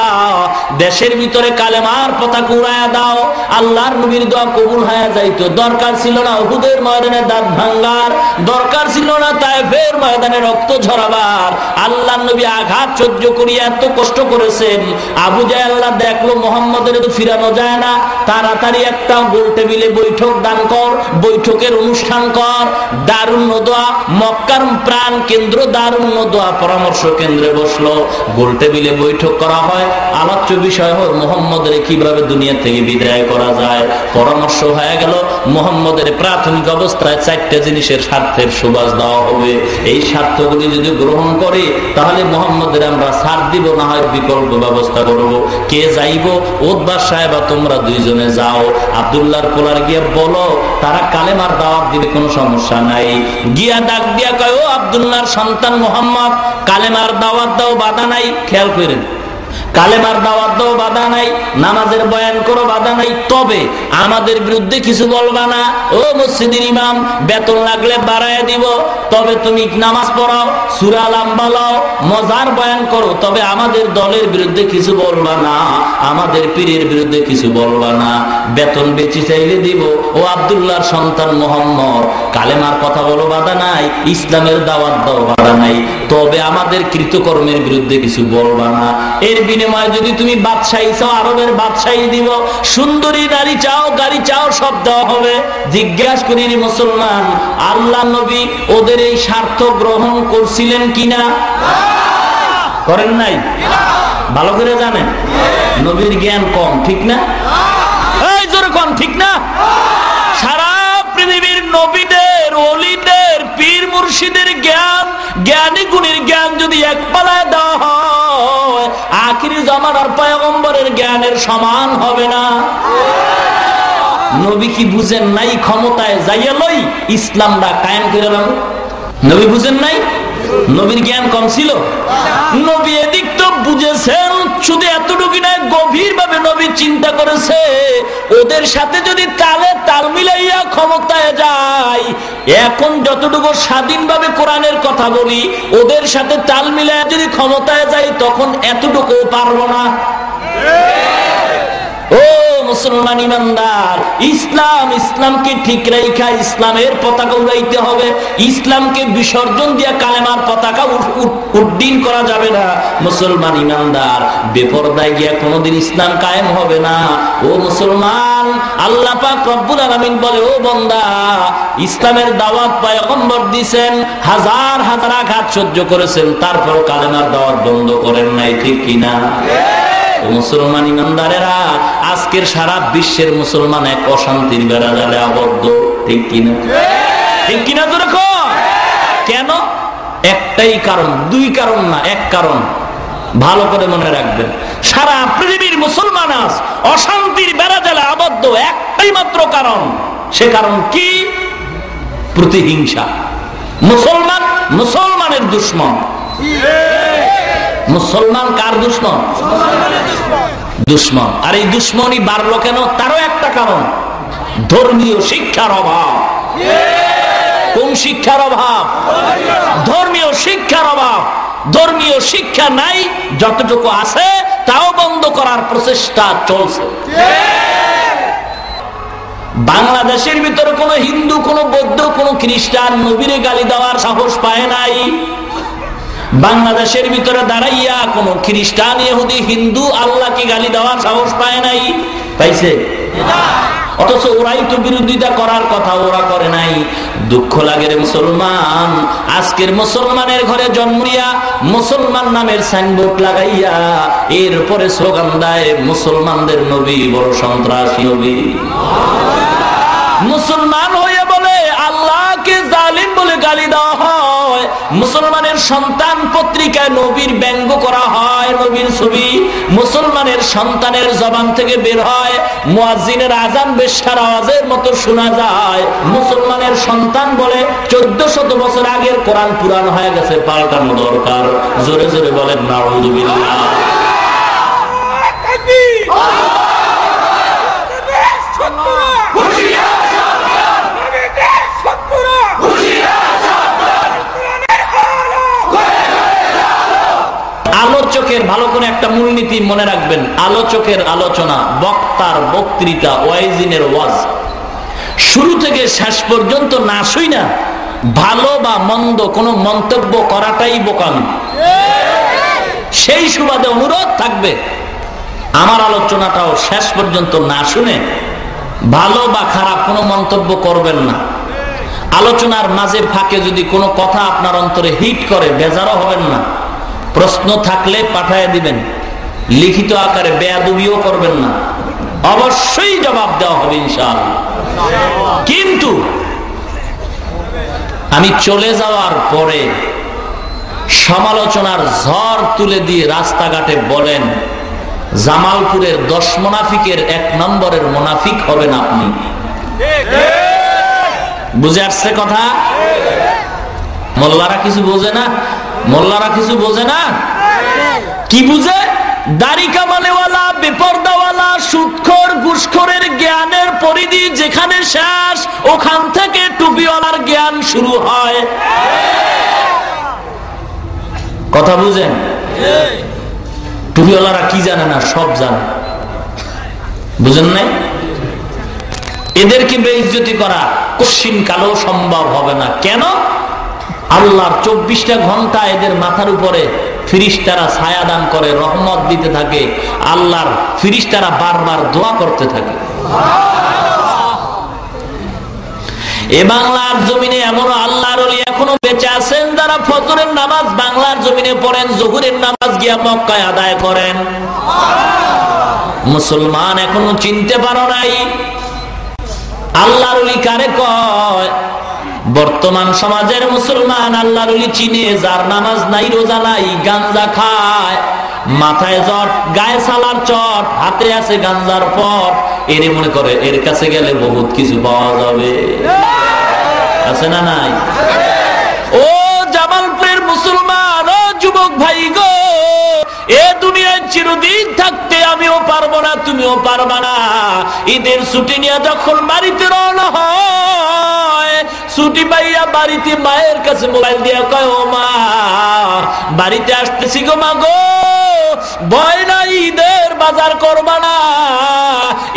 দেশের ভিতরে কালেমার পতাকা উড়ায়া দাও, আল্লাহর নবীর দোয়া কবুল হয়ে যাইতো। দরকার ছিল না উহুদের ময়দানে দাঁত ভাঙ্গার, দরকার ছিল না তায়েফের ময়দানে রক্ত ঝরাবার। আল্লাহর নবী আঘাত সহ্য করিয়া এত কষ্ট করেছেন। আবু জাহেল দেখলো মুহাম্মদের তো ফিরানো যায় না, তাড়াতাড়ি একটা গোল টেবিলে বৈঠক দান কর, বৈঠকের অনুষ্ঠান কর। দারুন নদোয়া মক্কার প্রাণ কেন্দ্র দারুন নদোয়া পরামর্শ কেন্দ্রে বসলো, গোল টেবিলে বৈঠক করা হয়। আলোচ্য বিষয় হল মুহাম্মদের কিভাবে দুনিয়া থেকে বিদায় করা যায়। পরামর্শ হয়ে গেল মুহাম্মদের প্রাথমিক অবস্থায় 4টা জিনিসের স্বার্থের সুবাস দেওয়া হবে। এই স্বার্থগুলি যদি গ্রহণ করে তাহলে মুহাম্মদের আমরা ছাড় দিব, না হয় বিকল্প ব্যবস্থা করব। কে যাইব? উতবা সাহেব তোমরা দুইজনে যাও, আব্দুল্লাহর পোলার গিয়ে বলো তারা কালেমার দাওয়াত দিবে, কোনো সমস্যা নাই। গিয়া ডাক দিয়া কয়, ও আব্দুল্লাহর সন্তান মুহাম্মদ, কালেমার দাওয়াত দাও, বাধা নাই। খেয়াল করেন, কালেমার দাওয়াত দাও, বাধা নাই। নামাজের বয়ান করো, বাধা নাই। তবে আমাদের বিরুদ্ধে কিছু বলবা না। ও মসজিদের ইমাম, বেতন লাগলে বাড়ায় দিব, তবে তুমি নামাজ পড়াও, সূরা লম্বা লও, মজার বয়ান করো, তবে আমাদের দলের বিরুদ্ধে কিছু বলবা না, আমাদের পীরের বিরুদ্ধে কিছু বলবা না। বেতন বেশি চাইলে দিব। ও আব্দুল্লাহর সন্তান মুহাম্মদ, কালেমার কথা বলো, বাধা নাই। ইসলামের দাওয়াত দাও, বাধা নাই। তবে আমাদের কৃতকর্মের বিরুদ্ধে কিছু বলবা না। এর বিনিময়ে যদি তুমি বাদশাহী চাও, আরবের বাদশাহী দিব। সুন্দরী নারী চাও, গাড়ি চাও, সব দেওয়া হবে। জিজ্ঞাসা করি মুসলমান, আল্লাহ নবী ওদের এই স্বার্থ গ্রহণ করছিলেন কিনা? করেন নাই? ভালো করে জানেন, নবীর জ্ঞান কম, ঠিক না? এই জোরে কম, ঠিক না? সারা পৃথিবীর নবীদের, ওলিদের, পীর মুর্শিদের জ্ঞান, জ্ঞানী গুণীর জ্ঞান যদি এক পালায় দেওয়া হয়, আখিরি জামানার পয়গম্বরের জ্ঞানের সমান হবে না। নবী কি বুঝেন নাই ক্ষমতায় যাইয়া লই ইসলামটা কায়েম করে নাও? নবী বুঝেন নাই? নবীর জ্ঞান কম ছিল? নবী এদিক তো বুঝেছেন, শুধু এতটুকু নয়, গভীর ভাবে নবী চিন্তা করেছে ওদের সাথে যদি তালে তাল মিলাইয়া ক্ষমতায় যায়, এখন যতটুকু স্বাধীনভাবে কোরআনের কথা বলি, ওদের সাথে তাল মিলাইয়া যদি ক্ষমতায় যাই, তখন এতটুকু পারবো না। ও মুসলমান ইমানদার, ইসলাম, ইসলামকে ঠিক রেখা ইসলামের পতাকা উড়াইতে হবে। ইসলামকে বিসর্জন দিয়া কালেমার পতাকা উড্ডীন করা যাবে না। মুসলমান ইমানদার, বেপরদায় গিয়া কোনোদিন ইসলাম কায়েম হবে না। ও মুসলমান, আল্লাহ পাক রব্বুল আলামিন বলে, ও বান্দা, ইসলামের দাওয়াত পয়গম্বর দিয়েছেন, হাজার হাজার আঘাত সহ্য করেছেন, তারপর কালেমার দাওয়াত বন্ধ করেন নাই, ঠিক কিনা? মুসলমান ইমানদারেরা, আজকের সারা বিশ্বের মুসলমান এক অশান্তির বেড়া জালে আবদ্ধ, ঠিক কিনা? ঠিক কিনা তো রাখো। কেন? একটাই কারণ, দুই কারণ না, এক কারণ। ভালো করে মনে রাখবেন, সারা পৃথিবীর মুসলমান আজ অশান্তির বেড়া জালে আবদ্ধ, একটাই মাত্র কারণ। সে কারণ কি? প্রতিহিংসা। মুসলমান মুসলমানের দুশ্মন। মুসলমান কার দুশ্মন? দুশ্মন। আর এই দুশ্মনই বাড়লো কেন? তারও একটা কারণ, ধর্মীয় শিক্ষার অভাব। কোন শিক্ষার অভাব? ধর্মীয় শিক্ষার অভাব। ধর্মীয় শিক্ষা নাই, যতটুকু আছে তাও বন্ধ করার প্রচেষ্টা চলছে। বাংলাদেশের ভিতরে কোন হিন্দু, কোন বৌদ্ধ, কোন খ্রিস্টান নবীরে গালি দেওয়ার সাহস পায় নাই। বাংলাদেশের ভিতরে দাঁড়াইয়া কোন খ্রিস্টান, ইহুদি, হিন্দু আল্লাহকে গালি দেওয়ার সাহস পায় নাই। পাইছে? অথচ ওরাই তো বিরোধিতা করার কথা, ওরা করে নাই। দুঃখ লাগে রে মুসলমান, আজকের মুসলমানের ঘরে জন্মিয়া মুসলমান নামের সাইনবোর্ড লাগাইয়া এরপরে স্লোগান দেয় মুসলমানদের নবী বড় সন্ত্রাসী নবী। মুসলমান হয়ে বলে আল্লাহকে জালিম বলে গালি দেওয়া হয়। মুসলমানের সন্তান পত্রিকায় নবীর ব্যঙ্গ করা হয়, নবীর ছবি মুসলমানের সন্তানের জবান থেকে বের হয়, মুয়াজ্জিনের আজান বেশ্যার আওয়াজের মতো শোনা যায়। মুসলমানের সন্তান বলে 1400 বছর আগের কোরআন পুরান হয়ে গেছে, পাল্টানো দরকার। জোরে জোরে বলেন নাউযুবিল্লাহ। আলোচকের ভালো করে একটা মূলনীতি মনে রাখবেন, আলোচকের আলোচনা, বক্তার বক্তৃতা, ওয়াইজিনের ওয়াজ শুরু থেকে শেষ পর্যন্ত না শুই না ভালো বা মন্দ কোন মন্তব্য করাটাই বোকামি। সেই সুবাদে অনুরোধ থাকবে, আমার আলোচনাটাও শেষ পর্যন্ত না শুনে ভালো বা খারাপ কোনো মন্তব্য করবেন না। আলোচনার মাঝে ফাঁকে যদি কোনো কথা আপনার অন্তরে হিট করে বেজারও হবেন না, প্রশ্ন থাকলে পাঠায় দিবেন, লিখিত আকারে বেয়াদবিও করবেন না, অবশ্যই জবাব দেওয়া হবে ইনশাআল্লাহ। কিন্তু আমি চলে যাওয়ার পরে সমালোচনার ঝড় তুলে দিয়ে রাস্তাঘাটে বলেন জামালপুরের 10 মুনাফিকের 1 নম্বরের মুনাফিক হবেন আপনি। বুঝে আসছে কথা? মোল্লারা কিছু বোঝে না, মোল্লারা কিছু বোঝে না। কি বুঝে? দাড়ি কামালেওয়ালা, বেপরদাওয়ালা, সুদখোর, ঘুষখোরের জ্ঞানের পরিধি যেখানে শেষ, ওখান থেকে টুপিওয়ালার জ্ঞান শুরু হয়। কথা বুঝেন? টুপিওয়ালারা কি জানে না? সব জানে। বুঝেন নাই? এদেরকে বেইজ্জতি করা কশিন কালো সম্ভব হবে না। কেন? আল্লাহর 24টা ঘন্টা এদের মাথার উপরে ফিরিস্তারা ছায়া দান করে, রহমত দিতে থাকে, আল্লাহর ফিরিস্তারা বারবার দোয়া করতে থাকে। এ বাংলার জমিনে এমনও আল্লাহর ওলি এখনো বেঁচে আছেন যারা ফজরের নামাজ বাংলার জমিনে পড়েন, জোহরের নামাজ গিয়া মক্কায় আদায় করেন। মুসলমান এখনো চিনতে পারো নাই আল্লাহর ওলি কারে কয়? বর্তমান সমাজের মুসলমান আল্লাহর ওলি চিনে যার নামাজ নাই, রোজা নাই, গাঞ্জা খায়, মাথায় জট, গায়ে সালার চট, হাতে আছে গাঞ্জার পট, এর মনে করে এর কাছে গেলে বহুত কিছু পাওয়া যাবে। আছে না নাই? ও জামালপুরের মুসলমান, ও যুবক ভাই গো, এ দুনিয়ায় চিরদিন থাকতে আমিও পারবো না, তুমিও পারবা না। ঈদের ছুটি নিয়ে যখন বাড়িতে রওনা হয়, ছুটি পাইয়া বাড়িতে মায়ের কাছে মোবাইল দিয়ে কয়, ও মা বাড়িতে আসতেছি গো মা গো, ভয় নাই, ঈদের বাজার করবা না,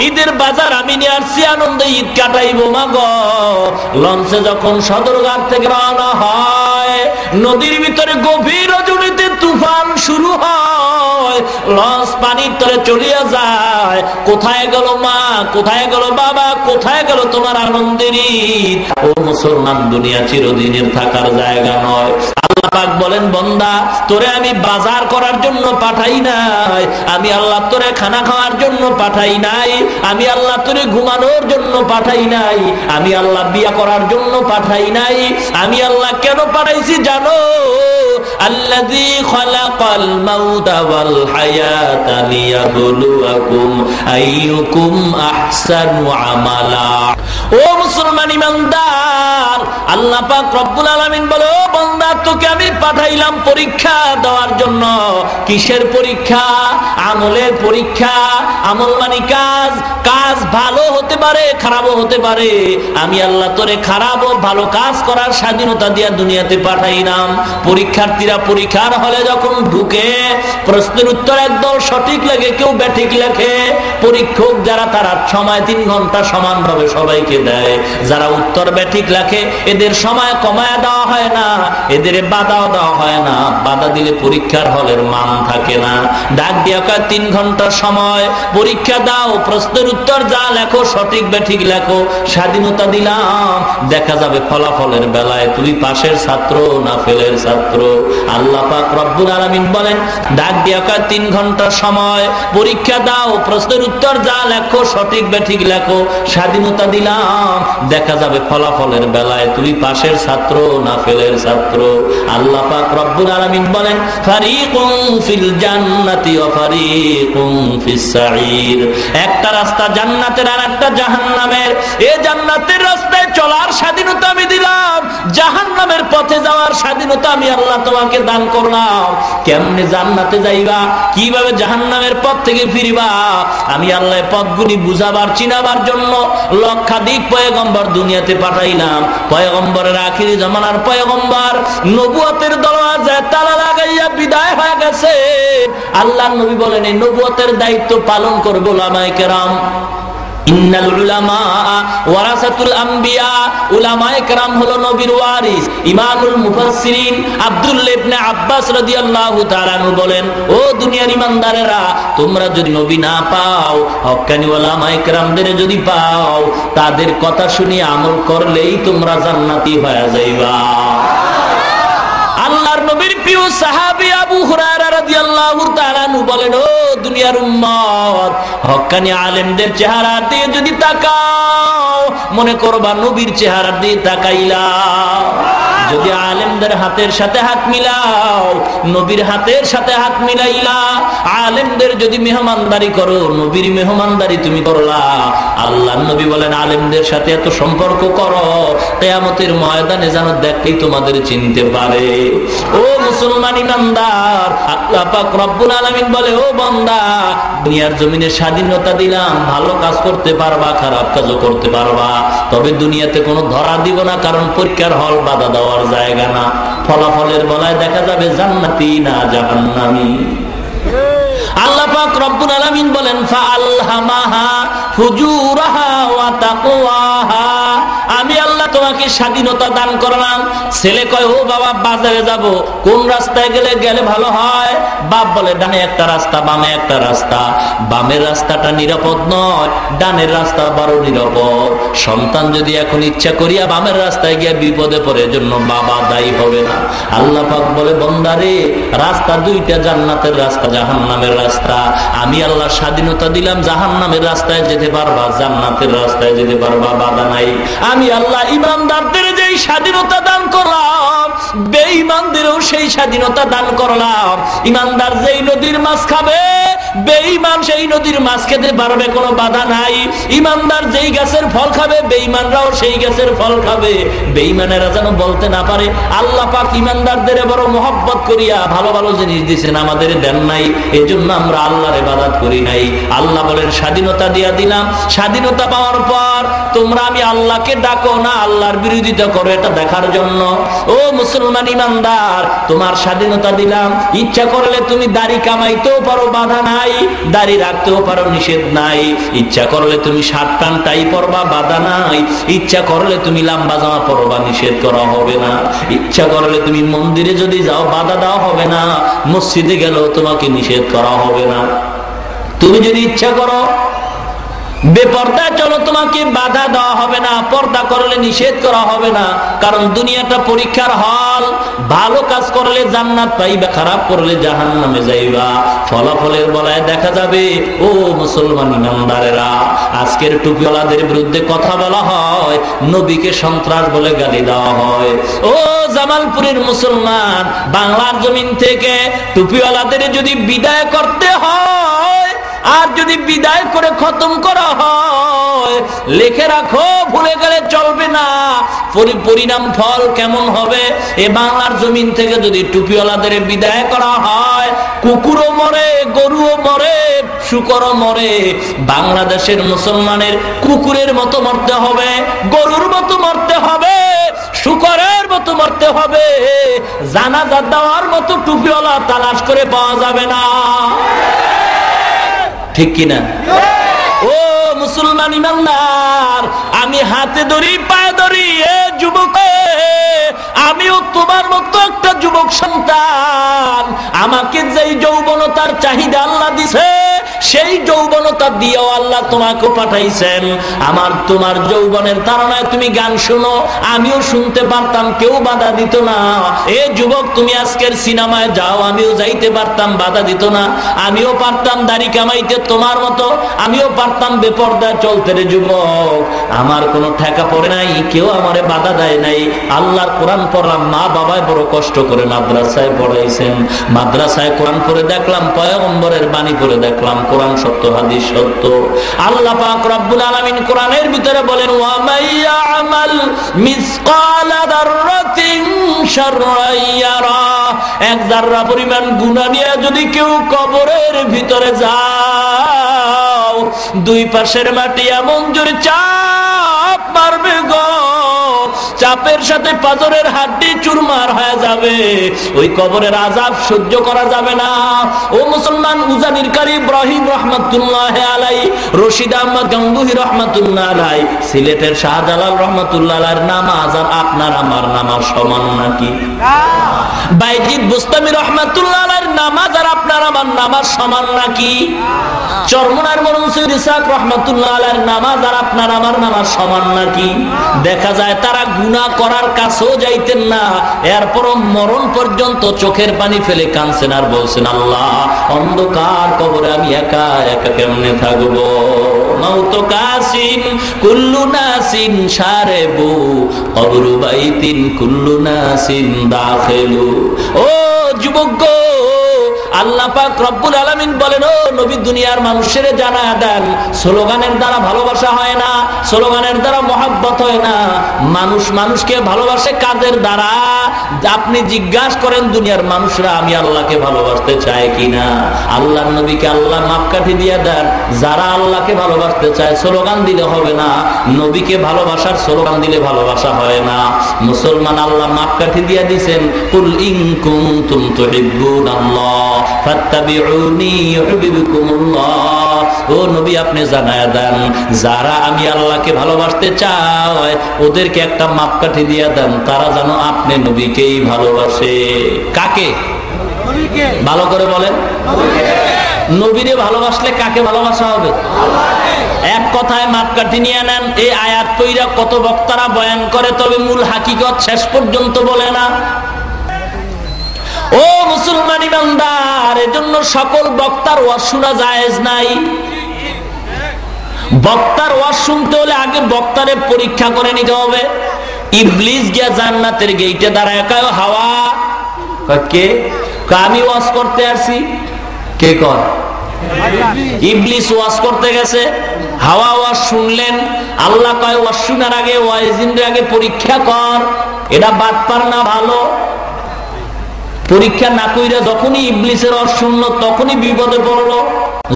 ঈদের বাজার আমি নিয়ে আসছি, আনন্দে ঈদ কাটাইবো মা গো। লঞ্চে যখন সদরঘাট থেকে রওনা হয়, নদীর ভিতরে গভীর রজনীতে তুফান শুরু হয়, লঞ্চ পানির তলে চলিয়া যায়। কোথায় গেল মা, কোথায় গেল বাবা, কোথায় গেল তোমার আনন্দের ঈদ? ও মুসলমান, দুনিয়া চিরদিনের থাকার জায়গা নয়। আল্লাহ পাক বলেন, বান্দা তোরে আমি বাজার করার জন্য পাঠাই নাই, আমি আল্লাহ তোরে খানা খাওয়ার জন্য পাঠাই নাই, আমি আল্লাহ তোরে ঘুমানোর জন্য পাঠাই নাই, আমি আল্লাহ বিয়া করার জন্য পাঠাই নাই। আমি আল্লাহ কেন পাঠাইছি জানো? আল্লাযী খালাকাল মাউতা ওয়াল হায়াতা লিয়াবলুয়াকুম আইয়ুকুম আহসানু আমালা। ও মুসলমান ইমানদার, আল্লাহ পাক রব্বুল আলামিন বলে, ও বান্দা তোকে আমি পাঠাইলাম পরীক্ষা দেওয়ার জন্য। কিসের পরীক্ষা? আমলের পরীক্ষা। আমল মানে কাজ, কাজ ভালো হতে পারে, খারাপও হতে পারে। আমি আল্লাহ তোরে খারাপ ও ভালো কাজ করার স্বাধীনতা দিয়া দুনিয়াতে পাঠাইলাম। পরীক্ষার্থীরা পরীক্ষার হলে যখন ঢুকে, প্রশ্নের উত্তর একদল সঠিক লাগে, কেউ ব্যাঠিক লেখে। পরীক্ষক যারা, তারা সময় 3 ঘন্টা সমানভাবে সবাইকে দেয়। যারা উত্তর ব্যাঠিক লেখে, এদের সময় কমায় দেওয়া হয় না, এদের বাধাও দেওয়া হয় না। বাধা দিলে পরীক্ষার হলের মান থাকে না। ডাক দিয়া 3 ঘন্টা সময়, পরীক্ষা দাও, প্রশ্নের উত্তর যা লেখো সঠিক ব্যাঠিক লেখো, স্বাধীনতা দিলাম। দেখা যাবে ফলাফলের বেলায় তুমি পাশের ছাত্র না ফেলের ছাত্র। আল্লাহ পাক রব্বুল আলামিন বলেন, ডাক দিয়া 3 ঘন্টা সময়, পরীক্ষা দাও, প্রশ্নের উত্তর যা লেখো সঠিক ব্যাঠিক লেখো, স্বাধীনতা দিলাম। দেখা যাবে ফলাফলের বেলায় তুমি পাশের ছাত্র না ফেলের ছাত্র। আল্লাহ পাক রব্বুল আলামিন বলেন, ফারিকুন ফিল জান্নাতি ওয়া ফারিকুন ফিস সাঈর। একটা রাস্তা জান্নাতের আর একটা জাহান্নামের। এই জান্নাতের রাস্তায় চলার স্বাধীনতা আমি দিলাম, জাহান্নামের পথে যাওয়ার স্বাধীনতা আমি আল্লাহ তোমাকে দান করলাম। কেমনে জান্নাতে যাইবা, কিভাবে জাহান্নামের পথ থেকে ফিরবা, আমি আল্লাহ পথগুলি বুঝাবার, চিনাবার জন্য লক্ষাধিক পয়গম্বর দুনিয়াতে পাঠাইলাম। পয়গম্বরের আখিরি জামানার পয়গম্বর নবুয়তের দরওয়াজায় তালা লাগাইয়া বিদায় হয়ে গেছে। আল্লাহর নবী বলেন, এই নবুয়তের দায়িত্ব পালন করবে উলামায়ে কেরাম। ইন্নাল উলামা ওয়ারাসাতুল আম্বিয়া, উলামায়ে কেরাম হলো নবীর ওয়ারিস। ইমামুল মুফাসসিরিন আব্দুল্লাহ ইবনে আব্বাস রাদিয়াল্লাহু তাআলা আনহু বলেন, ও দুনিয়ার ইমানদারেরা, তোমরা যদি নবী না পাও, হক্কানি উলামায়ে কেরামদের যদি পাও, তাদের কথা শুনে আমল করলেই তোমরা জান্নাতি হয়ে যাইবা। আল্লাহর নবীর প্রিয় সাহাবী আবু হুরায়রা রাদিয়াল্লাহু তাআলা আনহু বলেন, ও দুনিয়ার উম্মত, হক্কানি আলেমদের চেহারা দিয়ে যদি তাকাও, মনে করবা নবীর চেহারা দিয়ে তাকাইলা। যদি আলেমদের হাতের সাথে হাত মিলাও, নবীর হাতের সাথে হাত মিলাইলা। আলেমদের যদি মেহমানদারি করো, নবীর মেহমানদারি তুমি করলা। আল্লাহর নবী বলেন, আলেমদের সাথে এত সম্পর্ক করো, কিয়ামতের ময়দানে যেন দেখলেই তোমাদের চিনতে পারে। ও মুসলমান ইমানদার, আল্লাহ পাক রব্বুল আলামিন বলে, ও বান্দা, দুনিয়ার জমিনে স্বাধীনতা দিলাম, ভালো কাজ করতে পারবা, খারাপ কাজও করতে পারবা, তবে দুনিয়াতে কোনো ধরা দিব না, কারণ পরীক্ষার হল বাধা দেওয়ার জায়গা না। ফলাফলের বলায় দেখা যাবে জান্নাতি না জাহান্নামী। আল্লাহ পাক রব্বুল আলামিন বলেন, ফাআলহামাহা ফুজুরাহা ওয়া তাকওয়াহা, আমি আল্লাহ তোমাকে স্বাধীনতা দান করলাম। ছেলে কয়, ও বাবা, বাজারে যাব, কোন রাস্তায় গেলে ভালো হয়? বাপ বলে, ডানে একটা রাস্তা, বামে একটা রাস্তা। বামের রাস্তাটা নিরাপদ নয়, ডানের রাস্তা বড় নিরাপদ। সন্তান যদি এখন ইচ্ছা করিয়া বামের রাস্তায় গিয়ে বিপদে পড়ে, জন্য বাবা দায়ী হবে না। আল্লাহ পাক বলে, বান্দারে, রাস্তা দুইটা, জান্নাতের রাস্তা, জাহান্নামের রাস্তা। আমি আল্লাহ স্বাধীনতা দিলাম, জাহান্নামের রাস্তায় যেতে পারবা, জান্নাতের রাস্তায় যেতে পারবা, বাধা নাই। আমি আল্লাহ ইমানদারদের যেই স্বাধীনতা দান করলাম, বেঈমানদেরও সেই স্বাধীনতা দান করলাম। ইমানদার যেই নদীর মাছ খাবে, বেঈমান সেই নদীর মাছ খেতে পারবে, কোনো বাধা নাই। ইমানদার যেই গাছের ফল খাবে, বেঈমানরাও সেই গাছের ফল খাবে। বেঈমানেরা যেন বলতে না পারে, আল্লাহ পাক ইমানদারদের বড় মহব্বত করিয়া ভালো ভালো জিনিস দিয়েছেন, আমাদের দেন নাই, এজন্য আমরা আল্লাহর ইবাদত করি নাই। আল্লাহ বলেন, স্বাধীনতা দিয়া দিলাম। স্বাধীনতা পাওয়ার পর তোমরা আমি আল্লাহকে ডাকো না আল্লাহর বিরোধিতা করো, এটা দেখার জন্য। ও মুসলমান ইমানদার, তোমার স্বাধীনতা দিলাম, ইচ্ছা করলে তুমি দাড়ি কামাইতেও পারো, বাধা নাই। দাড়ি রাখতেও পারো, নিষেধ নাই। ইচ্ছা করলে তুমি শার্ট প্যান্ট টাই পরবা, বাধা নাই। ইচ্ছা করলে তুমি লম্বা জামা পরবা, নিষেধ করা হবে না। ইচ্ছা করলে তুমি মন্দিরে যদি যাও, বাধা দেওয়া হবে না। মসজিদে গেলেও তোমাকে নিষেধ করা হবে না। তুমি যদি ইচ্ছা করো বেপর্দা চলো, তোমাকে বাধা দেওয়া হবে না। পর্দা করলে নিষেধ করা হবে না, কারণ দুনিয়াটা পরীক্ষার হল। ভালো কাজ করলে জান্নাত পাইবা, খারাপ করলে জাহান্নামে যাইবা। ফলাফলের বলায় দেখা যাবে। ও মুসলমান ইমানদারেরা, আজকের টুপিওয়ালাদের বিরুদ্ধে কথা বলা হয়, নবীকে সন্ত্রাস বলে গালি দেওয়া হয়। ও জামালপুরের মুসলমান, বাংলার জমিন থেকে টুপিওয়ালাদের যদি বিদায় করতে হয়, আর যদি বিদায় করে খতম করা হয়, লিখে রাখো, ভুলে গেলে চলবে না। পরিণাম ফল কেমন হবে? এ বাংলার জমিন থেকে যদি টুপিওয়ালাদের বিদায় করা হয়, কুকুরও মরে, গরুও মরে, শুকরও মরে। বাংলাদেশের মুসলমানের কুকুরের মতো মরতে হবে, গরুর মতো মরতে হবে, শুকরের মতো মরতে হবে। জানাজা দেওয়ার মতো টুপিওয়ালা তালাশ করে পাওয়া যাবে না, ঠিক কিনা? ও মুসলমান ইমানদার, আমি হাতে ধরি, পায়ে ধরি, এ যুবক, আমিও তোমার মতো একটা যুবক সন্তান। আমাকে যেই যৌবনতার চাহিদা আল্লাহ দিছে, সেই যৌবনতা দিয়েও আল্লাহ তোমাকে পাঠাইছেন। তোমার যৌবনের তাড়নায় তুমি গান শুনো, আমিও শুনতে পারতাম, কেউ বাধা দিত না। এ যুবক, তুমি আজকের সিনেমায় যাও, আমিও যাইতে পারতাম, বাধা দিত না। আমিও পারতাম দাড়ি কামাইতে তোমার মতো, আমিও পারতাম বেপর্দায় চলতে। রে যুবক, আমার কোনো ঠেকা পড়ে নাই, কেউ আমারে বাধা দেয় নাই। আল্লাহর কোরআন পড়লাম, মা বাবায় বড় কষ্ট করে মাদ্রাসায় পড়াইছেন। মাদ্রাসায় কোরআন পড়ে দেখলাম, পয়গম্বরের বাণী পড়ে দেখলাম, কোরআন সত্য, হাদিস সত্য। আল্লাহ পাক রব্বুল আলামিন কোরআনের ভিতরে বলেন, ওয়া মাইয়ামাল মিসকালা দাররাতিন শাররান ইয়ারা, এক যাররা পরিমাণ গুনাহ নিয়ে যদি কেউ কবরের ভিতরে যাও, দুই পাশের মাটি এমন জোরে চাপ মারবে গো, চাপের সাথে পাথরের হাড্ডি চুরমার হয়ে যাবে, ওই কবরের আযাব সহ্য করা যাবে না। ও মুসলমান, উজানির কারি ইব্রাহিম রহমাতুল্লাহ আলাই, রশিদ আহমদ গঙ্গুহি রহমাতুল্লাহ আলাই, সিলেটের শাহজালাল রহমাতুল্লাহ আলাইর নামাজ আর আপনার আমার নামাজ সমান নাকি? বাইজিদ বুস্তামি রহমাতুল্লাহ আলাইর নামাজ আর আপনার আমার নামাজ সমান নাকি? চরমনার মরহুম সৈয়দ ইসহাক রহমাতুল্লাহ আলাইহির নামাজ আর আপনার আমার নামাজ সমান নাকি? দেখা যায় তারা গুনাহ করার কাছেও যাইতেন না, এরপরও মরণ পর্যন্ত চোখের পানি ফেলে কাঁদছেন আর বলছেন, আল্লাহ অন্ধকার কবরে আমি একা একা কেমনে থাকবো। মাউত কাসিন কুল্লু নাসিন শারেবু কবরু বাইতিন কুল্লু নাসিন দাখিলু। ও যুবক, আল্লাহ পাক রব্বুল আলামিন বলেন, ও নবী দুনিয়ার মানুষের জানায়া দেন, স্লোগানের দ্বারা ভালোবাসা হয় না, স্লোগানের দ্বারা মহব্বত হয় না। মানুষ মানুষকে ভালোবাসে কাদের দ্বারা? আপনি জিজ্ঞাসা করেন দুনিয়ার মানুষরা আমি আল্লাহকে ভালোবাসতে চায় কিনা? আল্লাহর নবীকে আল্লাহ মাপকাঠি দিয়ে দেন। যারা আল্লাহকে ভালোবাসতে চায় স্লোগান দিলে হবে না, নবীকে ভালোবাসার স্লোগান দিলে ভালোবাসা হয় না। মুসলমান আল্লাহ মাপকাঠি দিয়ে দিয়েছেন, কুল ইন কুনতুম তুহিব্বুনাল্লাহ ফাত্তাবিউনি ইউহিব্বুকুমুল্লাহ। ও নবী আপনি জানায়া দেন, যারা আমি আল্লাহকে ভালোবাসতে চায় ওদেরকে একটা মাপকাঠি দিয়ে দেন, তারা যেন আপনি নবীকেই ভালোবাসে। কাকে? ভালো করে বলেন। নবীরে ভালোবাসলে কাকে ভালোবাসা হবে? এক কথায় মাপকাঠি নিয়ে নেন। এই আয়াত পইরা কত বক্তারা বয়ান করে, তবে মূল হাকিকত শেষ পর্যন্ত বলে না। ও মুসলমান ইমানদার, এজন্য সকল বক্তার ওয়াজ শোনা জায়েজ নাই। বক্তার ওয়াজ শুনতে হলে আগে বক্তারে পরীক্ষা করে নিতে হবে। ইবলিস গিয়া জান্নাতের গেইটে দাঁড়ায় কয়, হাওয়া কে? আমি ওয়াজ করতে আসছি। কে কর? ইবলিস ওয়াজ করতে গেছে, হাওয়া ওয়াজ শুনলেন। আল্লাহ কয়, ওয়াজ শোনার আগে ওয়াইজিনরে আগে পরীক্ষা কর, এটা বাটপার না ভালো। পরীক্ষা না কইরা যখনই ইবলিসের ওয়াজ শুনলো তখনই বিপদে পড়লো।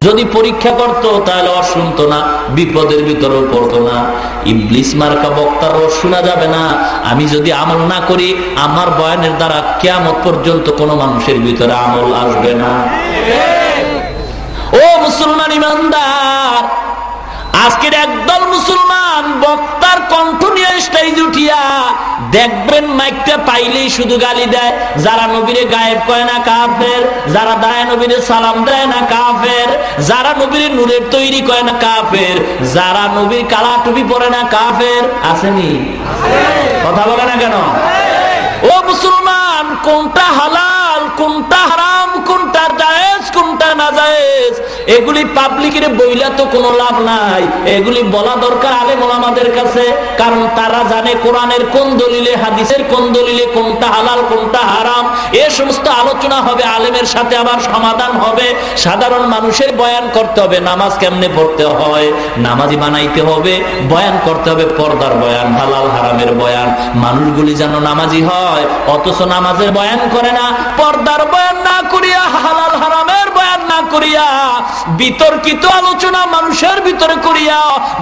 যদি পরীক্ষা করতো তাহলে ওয়াজ শুনতো না, বিপদের ভিতরেও পড়তো না। ইবলিস মার্কা বক্তার ওয়াজ শোনা যাবে না। আমি যদি আমল না করি, আমার বয়ানের দ্বারা কিয়ামত পর্যন্ত কোনো মানুষের ভিতরে আমল আসবে না। ও মুসলমান ইমানদার, আজকের একদল মুসলমান বক্তার কণ্ঠ নিয়ে স্টেজ উঠিয়া দেখবেন মাইকটা পাইলেই শুধু গালি দেয়। যারা নবীরে গায়েব কয় না কাফের, যারা দায় নবীরে সালাম দেয় না কাফের, যারা নবীরে নূরের তৈরি কয় না কাফের, যারা নবীর কালা টুপি পরে না কাফের। আসেনি? কথা বলে না কেন? ও মুসলমান, কোনটা হালাল কোনটা হারাম, কোনটা জায়েজ কোনটা না জায়েজ, এগুলি পাবলিকের বইলা তো কোনো লাভ নাই। এগুলি বলা দরকার আলেম ওলামাদের কাছে, কারণ তারা জানে কোরআনের কোন দলিলে, হাদিসের কোন দলিলে কোনটা হালাল কোনটা হারাম। এ সমস্ত আলোচনা হবে, আলেমের সাথে আবার সমাধান হবে। সাধারণ মানুষের বয়ান করতে হবে, নামাজ কেমনে পড়তে হয়, নামাজি বানাইতে হবে, বয়ান করতে হবে পর্দার বয়ান, হালাল হারামের বয়ান। মানুষগুলি যেন নামাজি হয়, অথচ নামাজের বয়ান করে না, পর্দার বয়ান না করিয়া, হালাল হারামের বয়ান না করিয়া, বিতর্কিত আলোচনা মানুষের ভিতরে করিয়া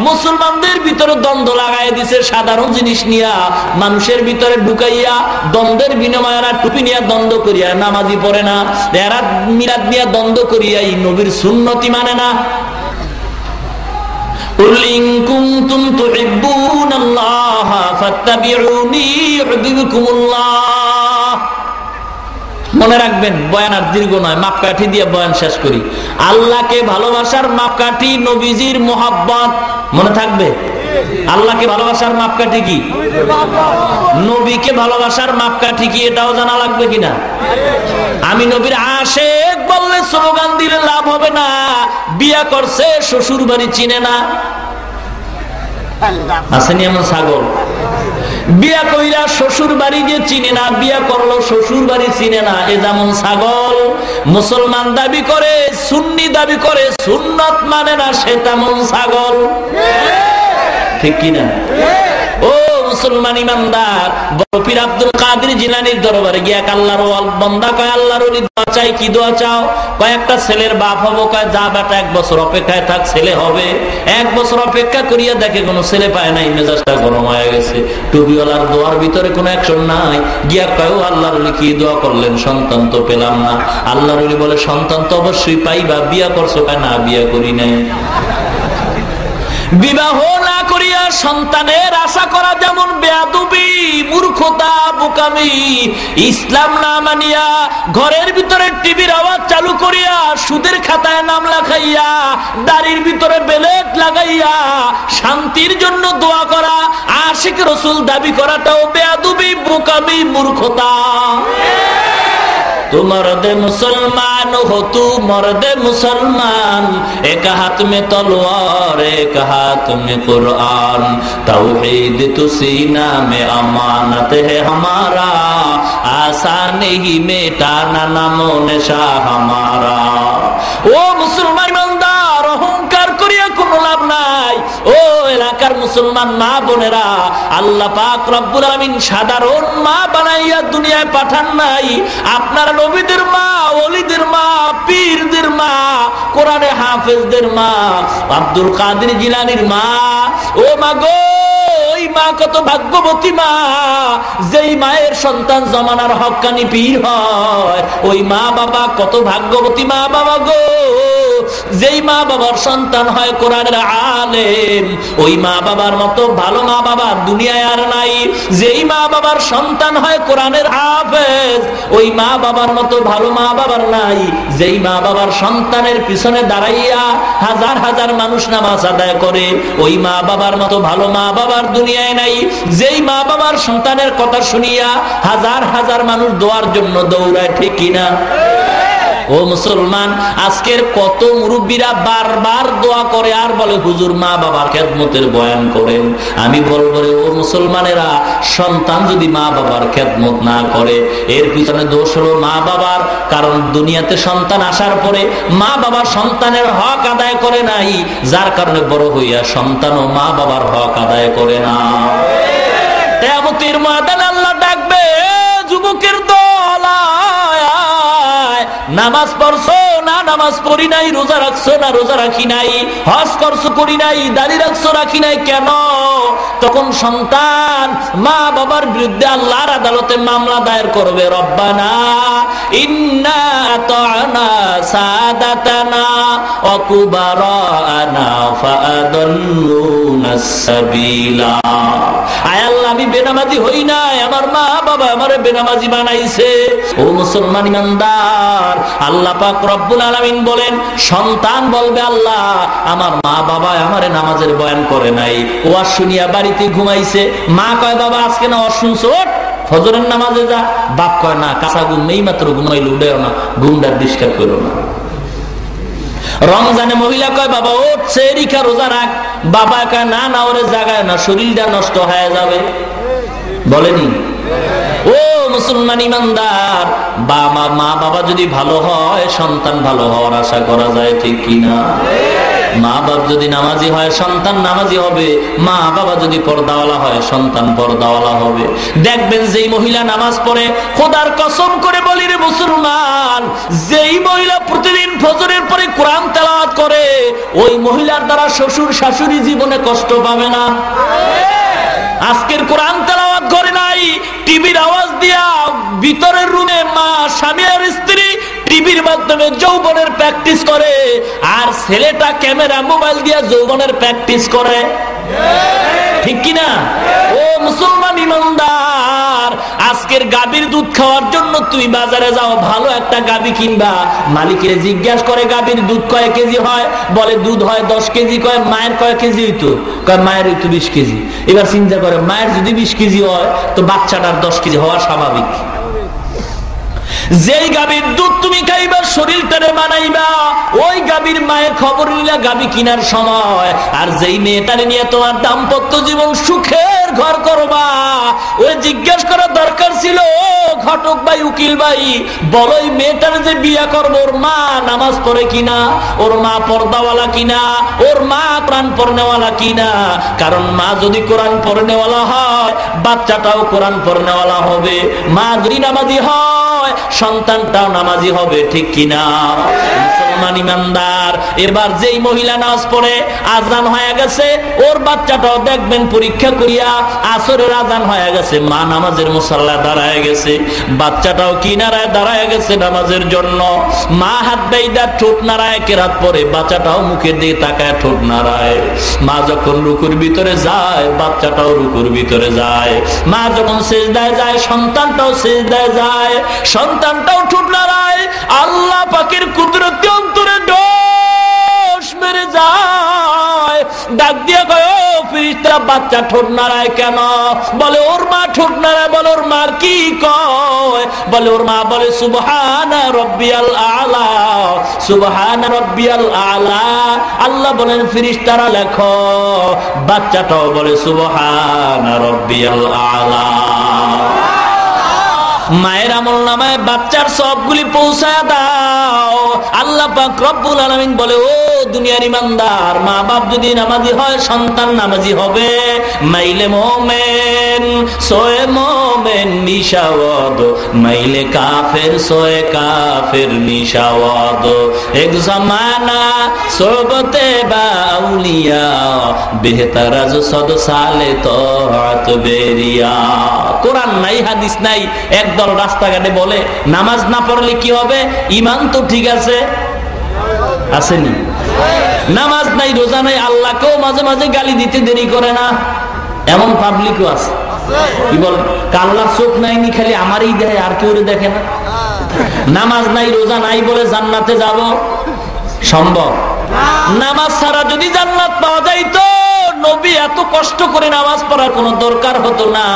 মুসলমানদের ভিতরে দ্বন্দ্ব লাগাই দিছে। সাধারণ জিনিস নিয়া মানুষের ভিতরে ঢুকাইয়া দ্বন্দ্বের বিনিময়ে টুপি নিয়ে দ্বন্দ্ব করিয়া নামাজি পড়ে না, এরা মিলাদ নিয়ে দ্বন্দ্ব করিয়া এই নবীর সুন্নতি মানে না। কুল ইন কুনতুম তুহিব্বুনাল্লাহ ফাত্তাবিউনি ইউহিব্বুকুমুল্লাহ। মনে রাখবেন, বয়ান আর দীর্ঘ নয়, মাপকাঠি দিয়ে বয়ান শেষ করি। আল্লাহকে ভালোবাসার মাপকাঠি নবীজির মোহাব্বত। মনে থাকবে? আল্লাহকে ভালোবাসার মাপকাঠি কি? নবীকে ভালোবাসার মাপকাঠি কি? এটাও জানা লাগবে কিনা? আমি নবীর আশেক বললে স্লোগান দিলে লাভ হবে না। বিয়া করছে শ্বশুর বাড়ি চিনে না, আসেনি এমন ছাগল? বিয়া কইরা শ্বশুর বাড়ি যে চিনে না, বিয়া করলো শ্বশুর বাড়ি চিনে না, এ যেমন ছাগল। মুসলমান দাবি করে, সুন্নি দাবি করে, সুন্নত মানে না, সে তেমন ছাগল। ঠিক কিনা? ও মুসলমান ইমানদার, বড় পীর আব্দুল কাদের জিলানীর দরবারে গিয়ে এক আল্লাহর বান্দা কয়, আল্লাহর ওলি দোয়া চাই। কি দোয়া চাও? কয় একটা ছেলের বাপ হবো। কয় যা বেটা 1 বছর অপেক্ষায় থাক, ছেলে হবে। 1 বছর অপেক্ষা করিয়া দেখে কোনো ছেলে পায় নাই, মেজাজটা গরম হয়ে গেছে। টুপিওয়ালার দোয়ার ভিতরে কোনো অ্যাকশন নাই। গিয়া কয়, ও আল্লাহর ওলি কি দোয়া করলেন? সন্তান তো পেলাম না। আল্লাহর ওলি বলে, সন্তান তো অবশ্যই পাইবা। বিয়া করছো? কয় না, বিয়া করি নাই। বিবাহ না করিয়া সন্তানের আশা করা যেমন বেয়াদবি, মূর্খতা, বোকামি। ইসলাম না মানিয়া ঘরের ভিতরে টিভির আওয়াজ চালু করিয়া সুদের খাতায় নাম লেখাইয়া দাড়ির ভিতরে বেলেট লাগাইয়া শান্তির জন্য দোয়া করা, আশিক রাসূল দাবি করাটাও বেয়াদবি, বোকামি, মূর্খতা। तू मर्द मुसलमान हो, तू मर्द मुसलमान, एक हाथ में तलवार एक हाथ में कुरान, तौहीद तू सीना में अमानत है हमारा, आसानी ही मिटाना नामो निशा हमारा। ओ मुसलमान ईमानदार, অহংকার করিয়া কোনো লাভ নাই। ও এলাকার মুসলমান মা বোনেরা, আল্লাহ পাক রব্বুল আলামিন সাধারণ মা বানাইয়া দুনিয়ায় পাঠান নাই। আপনারা নবীদের মা, ওলিদের মা, পীরদের মা, কোরআনে হাফেজদের মা, আব্দুল কাদের জিলানীর মা। ও মা গো, ওই মা কত ভাগ্যবতী মা, যেই মায়ের সন্তান জমানার হক্কানি পীর হয়। ওই মা বাবা কত ভাগ্যবতী মা বাবা গো, যেই মা বাবার সন্তান হয় কোরআনের আলেম। ওই মা বাবার মতো ভালো মা বাবা দুনিয়ায় আর নাই। যেই মা বাবার সন্তান হয় কোরআনের হাফেজ, ওই মা বাবার মতো ভালো মা বাবার নাই। যেই মা বাবার সন্তানের পিছনে দাঁড়াইয়া হাজার হাজার মানুষ নামাজ আদায় করে, ওই মা বাবার মতো ভালো মা বাবার দুনিয়ায় নাই। যেই মা বাবার সন্তানের কথা শুনিয়া হাজার হাজার মানুষ দোয়ার জন্য দৌড়ায়, ঠিক কিনা? ও মুসলমান, আজকের কত মুরব্বীরা বারবার দোয়া করে আর বলে হুজুর মা বাবার খেদমতের বয়ান করেন। আমি বলবো রে ও মুসলমানেরা, সন্তান যদি মা বাবার খেদমত না করে, এর পিছনে দোষ হলো মা বাবার। কারণ দুনিয়াতে সন্তান আসার পরে মা বাবা সন্তানের হক আদায় করে নাই, যার কারণে বড় হইয়া সন্তানও মা বাবার হক আদায় করে না। কিয়ামতের ময়দানে আল্লাহ ডাকবে, যুবকের দল, নামাজ পড়ছো না নামাজ পড়ি নাই, রোজা রাখছো না রোজা রাখি নাই, হজ করছো করি নাই, দাড়ি রাখছো রাখি নাই, কেন? তখন সন্তান মা বাবার বিরুদ্ধে আল্লাহর আদালতে মামলা দায়ের করবে। রব্বানা ইন্না আতানা সাদাতানা ওয়া কুবারানা ফাআদাল্লুনাস সাবিলা। আয় আল্লাহ, আমি বেনামাজি হই নাই, আমার মা বাবা আমারে বেনামাজি বানাইছে। ও মুসলমান ইমানদার, আল্লাহ পাক রব্বুল আলামিন বলেন, সন্তান বলবে আল্লাহ আমার মা বাবা আমারে নামাজের বয়ান করে নাই, ওয়াজ শুনিয়া বাড়িতে ঘুমাইছে। মা কয় বাবা আজকে না ওয়াজ শুনছো, ফজরের নামাজে যা। বাপ কয় না, কাঁচা ঘুম নেই মাত্র ঘুমাইলে উঠেও না, ঘুমটা ডিস্টার্ব করো না। রমজানে মহিলা কয় বাবা ওঠ, সেরিখা রোজা রাখ। বাবা কয় না না, ওরে জাগায় না, শরীরটা নষ্ট হয়ে যাবে। বলেনি? ও মুসলমান ইমানদার, মা বাবা যদি ভালো হয় সন্তান ভালো হওয়ার আশা করা যায়, ঠিক কিনা? মা বাবা যদি নামাজি হয় সন্তান নামাজি হবে, মা বাবা যদি পর্দাওয়ালা হয় সন্তান পর্দাওয়ালা হবে। দেখবেন যেই মহিলা নামাজ পড়ে, খোদার কসম করে বলি রে মুসলমান, যেই মহিলা প্রতিদিন ফজরের পরে কোরআন তেলাওয়াত করে, ওই মহিলার দ্বারা শ্বশুর শাশুড়ি জীবনে কষ্ট পাবে না। আজকের কোরআন তেলাওয়াত করে নাই, টিভির আওয়াজ দিয়া ভিতরের রুমে মা স্বামী আর স্ত্রী টিভির মাধ্যমে যৌবনের প্র্যাকটিস করে, আর ছেলেটা ক্যামেরা মোবাইল দিয়া যৌবনের প্র্যাকটিস করে, ঠিক কিনা? ও মুসলমান ইমানদার, আজকের গাভীর দুধ খাওয়ার জন্য তুই বাজারে যাও, ভালো একটা গাভী কিনবা, মালিকের জিজ্ঞাসা করে গাভীর দুধ কয় কেজি হয়, বলে দুধ হয় 10 কেজি। কয় মায়ের কয় কেজি হইতো? কয় মায়ের হইতো 20 কেজি। এবার চিন্তা করে, মায়ের যদি 20 কেজি হয় তো বাচ্চাটার 10 কেজি হওয়া স্বাভাবিক। যেই গাভীর দুধ তুমি খাইবা, শরীরটারে বানাইবা, ওই গাভীর মায়ের খবর নিলা গাভী কিনার সময়। আর যেই মেয়েটারে নিয়ে তোমার দাম্পত্য জীবন সুখের ইমানের ঘর করবা। ওই জিজ্ঞেস করার দরকার ছিল, ও ঘটক ভাই, উকিল ভাই, বলো এই মেয়েটার যে বিয়া করবো, ওর মা নামাজ পড়ে কিনা, ওর মা পর্দাওয়ালা কিনা, ওর মা কোরআন পড়নেওয়ালা কিনা। কারণ মা যদি কোরআন পড়নেওয়ালা হয়, বাচ্চাটাও কোরআন পড়নেওয়ালা হবে। মা যদি নামাজি হয়, সন্তানটাও নামাজি হবে, ঠিক কিনা? মুসলমান ইমানদার, এবার যেই মহিলা নামাজ পড়ে, আজান হয়ে গেছে, ওর বাচ্চাটাও দেখবেন পরীক্ষা করিয়া আসরের আজান হয়ে গেছে, মা নামাজের মুসাল্লায় দাঁড়ায় গেছে, বাচ্চাটাও কিনারায় দাঁড়ায় গেছে নামাজের জন্য। মা হাত বেইদা ঠোঁট নাড়ায় কেরাত পরে, বাচ্চাটাও মুখের দিকে তাকায় ঠোঁট নাড়ায়। মা যখন রুকুর ভিতরে যায়, বাচ্চাটাও রুকুর ভিতরে যায়। মা যখন সিজদায় যায়, সন্তানটাও সিজদায় যায়, সন্তানটাও ঠোঁট নাড়ায়। আল্লাহ পাকের কুদরতি অন্তরে ডোস মেরে যায়। ডাক দিয়া কয়, ও ফেরেশতারা, বাচ্চা ঠোঁট নাড়ায় কেন? বলে ওর মা ঠোঁট নাড়ায়। বলে ওর মার কি কয়? বলে ওর মা বলে সুবহানা রাব্বিয়াল আলা, সুবহানা রাব্বিয়াল আলা। আল্লাহ বলেন ফেরেশতারা লেখো। বাচ্চাটাও বলে সুবহানা রাব্বিয়াল আলা। মায়ের আমল নামায় বাচ্চার সবগুলি পৌঁছায় দাও। আল্লাহ পাক রব্বুল আলামিন বলে, ও দুনিয়ার ইমানদার, মা বাপ যদি নামাজি হয়, সন্তান নামাজি হবে। মাইলে মোমেন সোয়ে মোমেন নিশাওয়াদ, মাইলে কাফের সোয়ে কাফের নিশাওয়াদ। এক জামানা সোহবতে বাউলিয়া, বেহতার আজ সদ সালে তাআত বেরিয়া। কোরআন নাই, হাদিস নাই, একদল রাস্তাঘাটে বলে নামাজ না পড়লে কি হবে? ইমান তো ঠিক আছে, আসেনি? নামাজ নাই, রোজা নাই, আল্লাহকেও মাঝে মাঝে গালি দিতে দেরি করে না, এমন পাবলিকও আছে। কি বল, আল্লাহর চোখ নাইনি, খালি আমারই দেখে, আর কেউ দেখে না। নামাজ নাই, রোজা নাই বলে জান্নাতে যাব সম্ভব? নামাজ ছাড়া যদি জান্নাত পাওয়া যাইতো, নবী এত কষ্ট করে নামাজ পড়ার কোনো দরকার হতো না।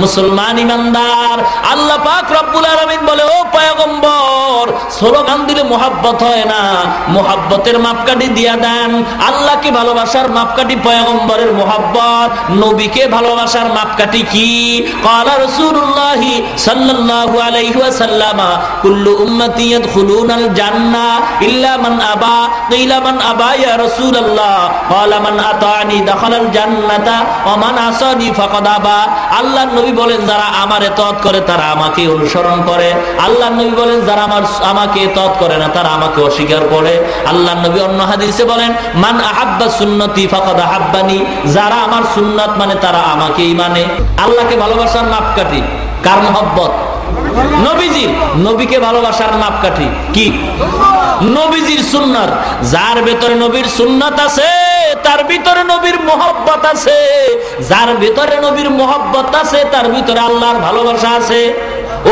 মুসলমান ইমানদার, আল্লাহ পাক রব্বুল আলামিন বলে, ও পয়গম্বর, স্লোগান দিলে মুহাব্বত হয় না, মুহাব্বতের মাপকাঠি দিয়া দেন। আল্লাহকে ভালোবাসার মাপকাঠি পয়গম্বরের মুহাব্বত, নবীকে ভালোবাসার মাপকাঠি কি? ক্বালা রাসূলুল্লাহ সাল্লাল্লাহু আলাইহি ওয়াসাল্লাম, কুল্লু উম্মতি ইয়াদখুলুনাল জান্নাহ ইল্লা মান আবা। কিলা মান আবা ইয়া রাসূলুল্লাহ? ক্বালা মান আতানি দাখালাল জান্নাতা ওয়া মান আসানি ফাকাদ আবা। আল্লাহর নবী বলেন, যারা আমার ইতাআত করে তারা আমাকে অনুসরণ করে। আল্লাহর নবী বলেন, যারা আমাকে ইতাআত করে না তারা আমাকে অস্বীকার করে। আল্লাহর নবী অন্য হাদিসে বলেন, মান আহাব্বা সুন্নতি ফাকাদ আহাব্বানি। যারা আমার সুন্নাত মানে তারা আমাকেই মানে। আল্লাহকে ভালোবাসার মাপকাঠি কার মহব্বত? নবীজির। নবীকে ভালোবাসার মাপকাঠি কি? নবীজির সুন্নাত। যার ভেতরে নবীর সুন্নাত আছে, তার ভিতরে নবীর মহব্বত আছে। যার ভিতরে নবীর মহব্বত আছে, তার ভিতরে আল্লাহর ভালোবাসা আছে।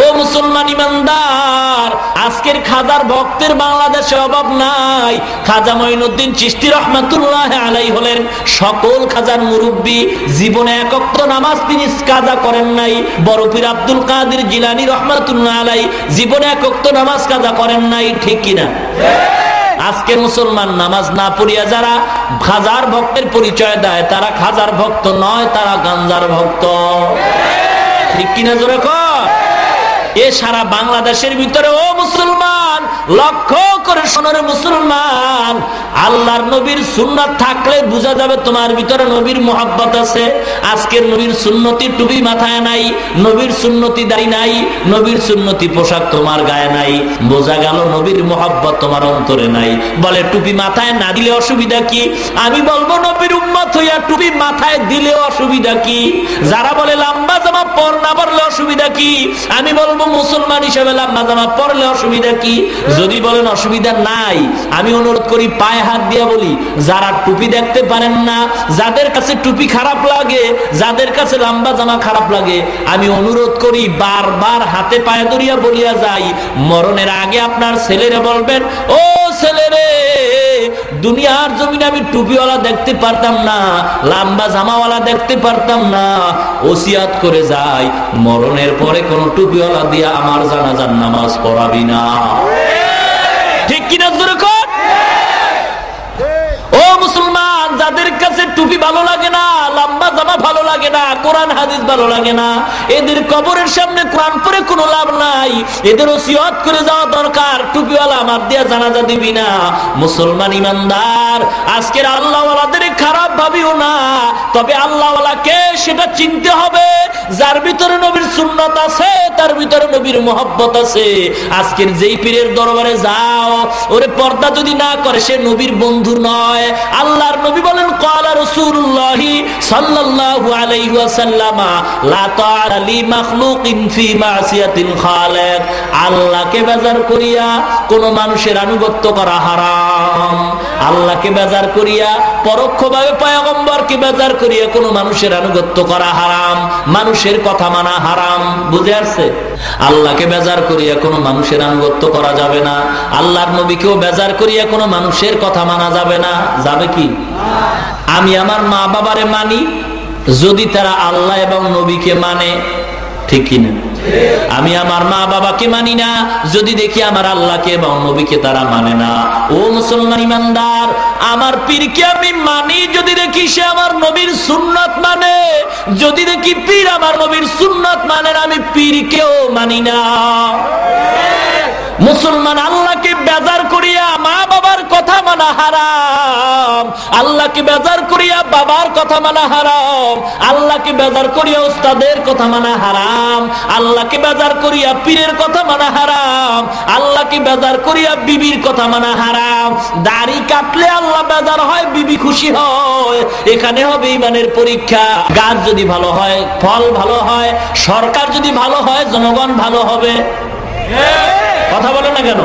ও মুসলমান ইমানদার, আজকের খাজার ভক্তের বাংলাদেশে অভাব নাই। খাজা মঈনুদ্দিন চিশতি রহমাতুল্লাহ আলাইহি হলেন সকল খাজার মুরব্বী। জীবনে এক ওয়াক্ত নামাজ তিনি কাজা করেন নাই। বড় পীর আব্দুল কাদের জিলানী রহমাতুল্লাহ আলাইহি জীবনে এক ওয়াক্ত নামাজ কাজা করেন নাই, ঠিক কিনা? আজকে মুসলমান নামাজ না পড়িয়া যারা খাজার ভক্তের পরিচয় দেয়, তারা খাজার ভক্ত নয়, তারা গাঞ্জার ভক্ত, ঠিক কিনা? জোরে কর। এ সারা বাংলাদেশের ভিতরে, ও মুসলমান, লক্ষ্য করে শোনো মুসলমান, আল্লাহর নবীর সুন্নাত থাকলে বোঝা যাবে তোমার ভিতরে নবীর মহব্বত আছে। আজকের নবীর সুন্নতি টুপি মাথায় নাই, নবীর সুন্নতি দাড়ি নাই, নবীর সুন্নতি পোশাক তোমার গায়ে নাই, বোঝা গেল নবীর মহব্বত তোমার অন্তরে নাই। বলে টুপি মাথায় না দিলে অসুবিধা কি? আমি বলবো নবীর উম্মত হইয়া টুপি মাথায় দিলে অসুবিধা কি? যারা বলে লম্বা জামা পর না পরলে অসুবিধা কি? আমি বলবো মুসলমান হিসেবে লম্বা জামা পরলে অসুবিধা কি? যদি বলেন অসুবিধা নাই, আমি অনুরোধ করি, পায়ে হাত দিয়া বলি, যারা টুপি দেখতে পারেন না, যাদের কাছে টুপি খারাপ লাগে, যাদের কাছে লম্বা জামা খারাপ লাগে, আমি অনুরোধ করি, বারবার হাতে পায়ে ধরিয়া বলিয়া যাই, মরণের আগে আপনার ছেলেরে বলবেন, ও ছেলেরে, দুনিয়ার জমিনে আমি টুপিওয়ালা দেখতে পারতাম না, লম্বা জামাওয়ালা দেখতে পারতাম না, ওসিয়াত করে যাই, মরণের পরে কোন টুপিওয়ালা দিয়া আমার জানাজার নামাজ পড়াবি না, ঠিক কিনা? ও মুসলমান, যাদের কাছে টুপি ভালো লাগে না, লম্বা জামা ভালো লাগে লাগে না, কোরআন হাদিস ভালো লাগে না, এদের কবরের সামনে কোরআন পড়ে কোনো লাভ নাই। এদের ওসিয়ত করে যাওয়া দরকার, টুপিওয়ালা আমার দিয়া জানাজা দিবি না। মুসলমান ইমানদার, আজকের আল্লাহওয়ালাদের খারাপ ভাবিও না, তবে আল্লাহওয়ালাকে সেটা চিনতে হবে যার ভিতরে নবীর সুন্নাত আছে, তার ভিতরে নবীর মুহাব্বত আছে। আজকের যেই পীরের দরবারে যাও, ওরে পর্দা যদি না করে সে নবীর বন্ধু নয়। আল্লাহর নবী বলেন ক্বালা রাসূলুল্লাহ সাল্লাল্লাহু আলাইহি ওয়াসাল্লাম লা তাআলা লি মাখলুকিন ফি মাসিয়াতিল খালিক। আল্লাহকে বেজার করিয়া কোন মানুষের আনুগত্য করা হারাম। আল্লাহকে বেজার করিয়া, পরোক্ষভাবে পয়গম্বরকে বেজার করিয়া কোন মানুষের আনুগত্য করা হারাম, মানুষের কথা মানা হারাম। বুঝে আসছে? আল্লাহকে বেজার করিয়া কোনো মানুষের আনুগত্য করা যাবে না, আল্লাহর নবীকেও বেজার করিয়া কোনো মানুষের কথা মানা যাবে না। যাবে কি? আমি আমার মা বাবারে মানি যদি তারা আল্লাহ এবং নবীকে মানে, ঠিক কিনা? আমি আমার মা বাবাকে মানি না যদি দেখি আমার আল্লাহকে এবং নবীকে তারা মানে না। ও মুসলমান ইমানদার, আমার পীরকে আমি মানি যদি দেখি সে আমার নবীর সুন্নাত মানে। যদি দেখি পীর আমার নবীর সুন্নাত মানে, আমি পীরকেও মানি না। মুসলমান আল্লাহকে বেজার করিয়া মা বাবার কথা মানা হারাম, আল্লাহকে বেজার করিয়া বাবার কথা মানা হারাম, আল্লাহকে বেজার করিয়া উস্তাদের কথা মানা হারাম, আল্লাহকে বেজার করিয়া পীরের কথা মানা হারাম, আল্লাহকে বেজার করিয়া বিবির কথা মানা হারাম। দাড়ি কাটলে আল্লাহ বেজার হয়, বিবি খুশি হয়। এখানে হবে ঈমানের পরীক্ষা। গাছ যদি ভালো হয়, ফল ভালো হয়, সরকার যদি ভালো হয়, জনগণ ভালো হবে। কথা বলে না কেন?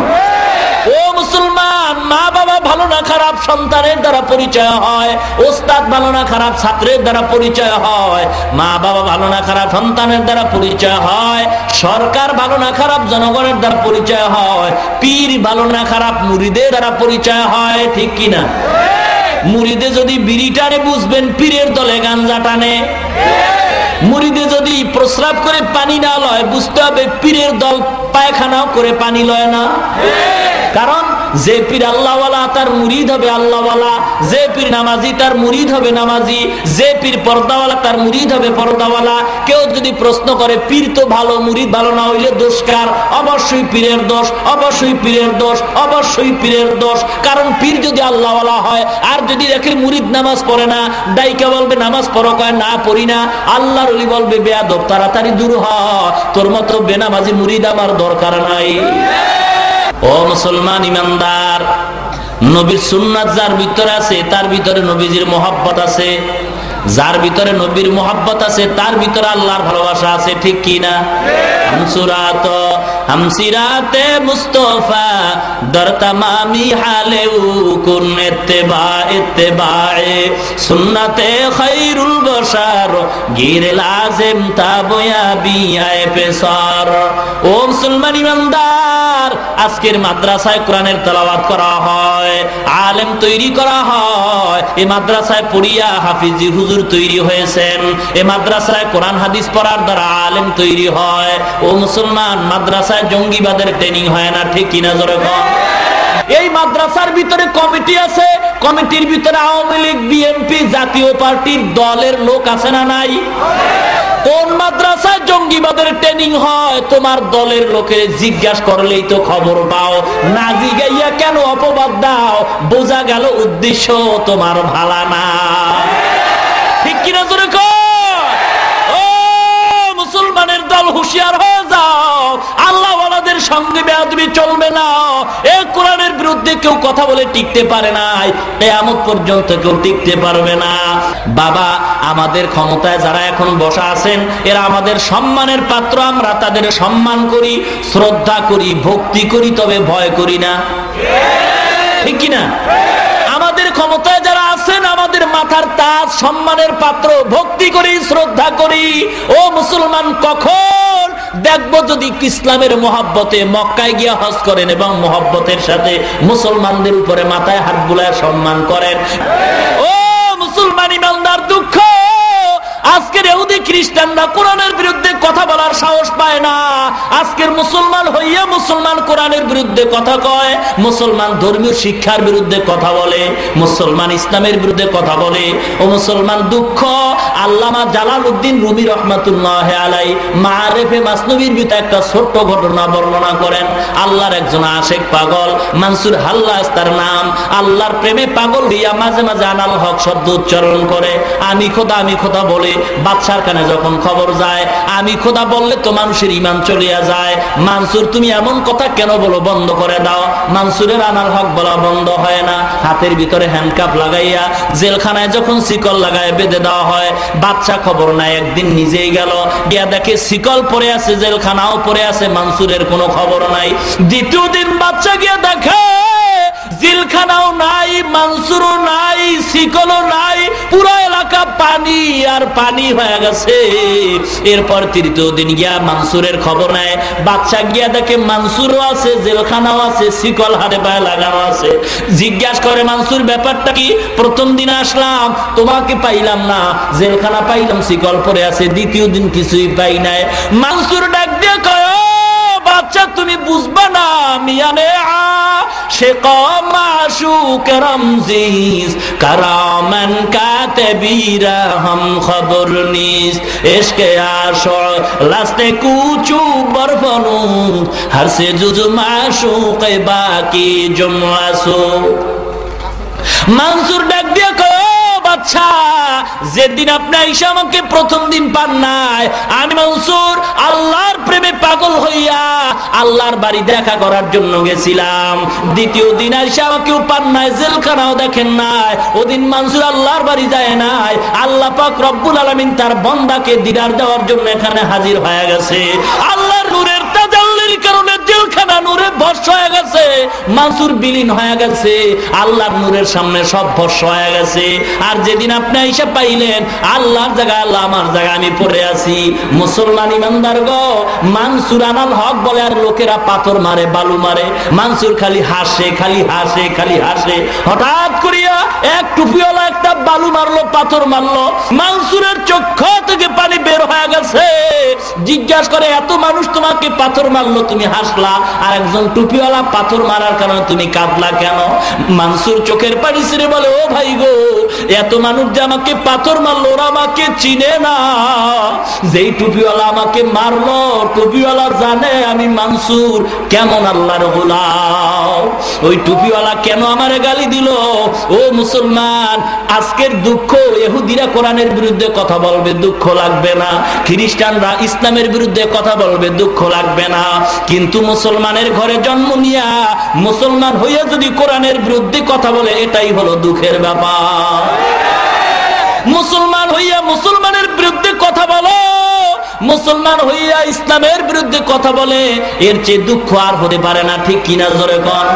ও মুসলমান, মা বাবা ভালো না খারাপ সন্তানের দ্বারা পরিচয় হয়, ওস্তাদ ভালো না খারাপ ছাত্রের দ্বারা পরিচয় হয়, মা বাবা ভালো না খারাপ সন্তানের দ্বারা পরিচয় হয়, সরকার ভালো না খারাপ জনগণের দ্বারা পরিচয় হয়, পীর ভালো না খারাপ মুরিদের দ্বারা পরিচয় হয়। ঠিক কিনা? মুরিদে যদি বিড়ি টানে বুঝবেন পীরের দলে গাঞ্জা টানে। মুরিদে যদি প্রস্রাব করে পানি না লয় বুঝতে হবে পীরের দল পায়খানাও করে পানি লয় না। কারণ যে পীর আল্লাহওয়ালা তার মুরিদ হবে আল্লাহওয়ালা, যে পীর নামাজি তার মুরিদ হবে নামাজি, যে পীর পর্দাওয়ালা তার মুরিদ হবে পর্দাওয়ালা। কেউ যদি প্রশ্ন করে পীর তো ভালো, মুরিদ ভালো না হইলে দোষ কার? অবশ্যই পীরের দোষ, অবশ্যই পীরের দোষ, অবশ্যই পীরের দোষ। কারণ পীর যদি আল্লাহওয়ালা হয় আর যদি দেখে মুরিদ নামাজ পড়ে না, ডাইকা বলবে নামাজ পড়ো, কয় না পড়ি না। আল্লাহর ওলি বলবে বেয়াদব, তাড়াতাড়ি দূর হ, তোর মতো বেনামাজি মুরিদ আমার দরকার নাই। ও মুসলমান ইমানদার, নবীর সুন্নাত যার ভিতরে আছে তার ভিতরে নবীজির মোহাব্বত আছে, যার ভিতরে নবীর মোহাব্বত আছে তার ভিতরে আল্লাহর ভালোবাসা আছে। ঠিক কি না? হামসিরাতে মুস্তফা দর তামামি হালেউ কুন ইত্তেবা ইত্তেবায়ে সুন্নাতে খায়রুল বশার গির লাজিম তাবয়া বিআয়ে পেসার। ও মুসলমান ইমানদার, আজকের মাদ্রাসায় কোরআনের তেলাওয়াত করা হয়, আলেম তৈরি করা হয়। এই মাদ্রাসায় পড়িয়া হাফিজি হুজুর তৈরি হয়েছেন, এই মাদ্রাসায় কোরআন হাদিস পড়ার দ্বারা আলেম তৈরি হয়। ও মুসলমান, মাদ্রাসায় জঙ্গিবাদের ট্রেনিং হয় না। ঠিক কিনা? জোরে বল। এই মাদ্রাসার ভিতরে কমিটি আছে, কমিটির ভিতরে আওয়ামী লীগ, বিএনপি, জাতীয় পার্টির দলের লোক আছে না নাই? কোন মাদ্রাসায় জঙ্গিবাদের ট্রেনিং হয় তোমার দলের লোকের জিজ্ঞাসা করলেই তো খবর পাও। না জিগাইয়া কেন অপবাদ দাও? বোঝা গেল উদ্দেশ্য তোমার ভালা না। ঠিক কিনা? জোরে কর। ও মুসলমানের দল, হুঁশিয়ার হয়ে যাও, আল্লাহওয়ালাদের সঙ্গে বেয়াদবি চলবে না। এই কোরআনের বিরুদ্ধে কেউ কথা বলে টিকতে পারে নাই, কিয়ামত পর্যন্ত কেউ টিকতে পারবে না। বাবা, আমাদের ক্ষমতায় যারা এখন বসা আছেন এরা আমাদের সম্মানের পাত্র, আমরা তাদের সম্মান করি, শ্রদ্ধা করি, ভক্তি করি, তবে ভয় করি না। ঠিক কিনা? আমাদের ক্ষমতায় যারা আছেন আমাদের মাথার তাজ, সম্মানের পাত্র, ভক্তি করি, শ্রদ্ধা করি। ও মুসলমান, কখন দেখবো যদি ইসলামের মহব্বতে মক্কায় গিয়া হজ করেন এবং মহব্বতের সাথে মুসলমানদের উপরে মাথায় হাত বুলায় সম্মান করেন। ও মুসলমান ইমানদার, দুঃখ আজকের ইহুদি খ্রিস্টানরা কোরআনের বিরুদ্ধে কথা বলার সাহস পায় না। আজকের মুসলমান হইয়া মুসলমান কোরআনের বিরুদ্ধে কথা কয়, মুসলমান ধর্মীয় শিক্ষার বিরুদ্ধে কথা বলে, মুসলমান ইসলামের বিরুদ্ধে কথা বলে। ও মুসলমান, দুঃখ, আল্লামা জালালউদ্দিন রুমি রহমাতুল্লাহ আলাইহি মাআরিফে মাসনবীর ভিতরে একটা ছোট্ট ঘটনা বর্ণনা করেন। আল্লাহর একজন আশেক পাগল, মানসুর হাল্লাজ তার নাম, আল্লাহর প্রেমে পাগল হইয়া মাঝে মাঝে আনাল হক শব্দ উচ্চারণ করে, আমি খোদা বলে। বাদশার কানে যখন খবর যায় আমি খোদা বললে তো মানুষের ঈমান চলিয়া যায়, মানসুর তুমি এমন কথা কেন বলো, বন্ধ করে দাও। মানসুরের আনাল হক বলা বন্ধ হয় না। হাতের ভিতরে হ্যান্ডকাপ লাগাইয়া জেলখানায় যখন শিকল লাগায় বেঁধে দেওয়া হয়, বাদশা খবর নাই, একদিন নিজেই গেল, গিয়া দেখে শিকল পরে আছে, জেলখানাও পরে আছে, মানসুরের কোনো খবর নাই। দ্বিতীয় দিন বাদশা গিয়া দেখে জেলখানাও নাই, মানসুরও নাই, শিকলও নাই, পুরো এলাকা পানি আর পানি হয়ে গেছে। এরপর তৃতীয় দিন গিয়া মানসুরের খবর নেয়, বাদশা গিয়া দেখে মানসুরও আছে, জেলখানাও আছে, শিকল হাতে পায়ে লাগানো আছে। জিজ্ঞাসা করে, মানসুর ব্যাপারটা কি? প্রথম দিন আসলাম তোমাকে পাইলাম না, জেলখানা পাইলাম, শিকল পরে আছে, দ্বিতীয় দিন কিছুই পাই নাই। মানসুর ডাক দিয়ে কয়, বাচ্চা তুমি বুঝবা না, মিয়ানে আশিক মাশুক রমজিস কারামান কাতিবিরা হাম খবর নিস ইশকে আশক লাস্তে কুচু বরফনু হর সে জুজ মাশুক বাকি জুমআসু। মানসুর ডাক দিয়ে কয়, বাচ্চা, যেদিন আপনি আইসা আমাকে প্রথম দিন পান নাই, আমি মানসুর আল্লাহর প্রেমে পাগল হইয়া আল্লাহর বাড়ি দেখা করার জন্য গেছিলাম। দ্বিতীয় দিন আইসা আমাকেও পান নাই, জেলখানাও দেখেন নাই, ওদিন মানসুর আল্লাহর বাড়ি যায় নাই। আল্লাহ পাক রব্বুল আলামিন তার বান্দাকে দিদার দেওয়ার জন্য এখানে হাজির হয়ে গেছে। আল্লাহর নূরের তাজাল্লির কারণে জেলখানা নূরে ভস্ম হয়ে গেছে, মানসুর বিলীন হয়ে গেছে, আল্লাহর নূরের সামনে সব ভস্ম হয়ে গেছে। আর যেদিন আপনি আইসা পাইলেন, আল্লাহর জায়গায় আল্লাহ, আমার জায়গায় আমি পড়ে আছি। মুসলমান ইমানদার গো, মানসুর আনাল হক বলে আর লোকেরা পাথর মারে, বালু মারে, মানসুর খালি হাসে, খালি হাসে, খালি হাসে। হঠাৎ করিয়া এক টুপিওয়ালা একটা বালু মারলো, পাথর মারলো, মানসুরের চোখ থেকে পানি বের হয়ে গেছে। জিজ্ঞাসা করে, এত মানুষ তোমাকে পাথর মারলো, তুমি হাসলা, আর একজন টুপিওয়ালা পাথর মারার কারণে তুমি কাঁদলা কেন? মানসুর চোখের পানি ছেড়ে বলে, ও ভাই গো, এত মানুষ যে আমাকে পাথর মারলো, ওরা আমাকে চিনে না। যেই টুপিওয়ালা আমাকে মারলো, টুপিওয়ালা জানে আমি মানসুর কেমন আল্লাহর গোলাম। ওই টুপিওয়ালা কেন আমারে গালি দিল? ও মুসলমান, আজকের দুঃখ, ইহুদিরা কোরআনের বিরুদ্ধে কথা বলবে, দুঃখ লাগবে না। খ্রিস্টানরা ইসলামের বিরুদ্ধে কথা বলবে, দুঃখ লাগবে না। কিন্তু মুসলমানের ঘরে জন্ম নিয়া মুসলমান হইয়া যদি কোরআনের বিরুদ্ধে কথা বলে, এটাই হলো দুঃখের ব্যাপার। মুসলমান হইয়া মুসলমানের বিরুদ্ধে কথা বলো, মুসলমান হইয়া ইসলামের বিরুদ্ধে কথা বলে, এর চেয়ে দুঃখ আর হতে পারে না, ঠিক কিনা জোরে কোন?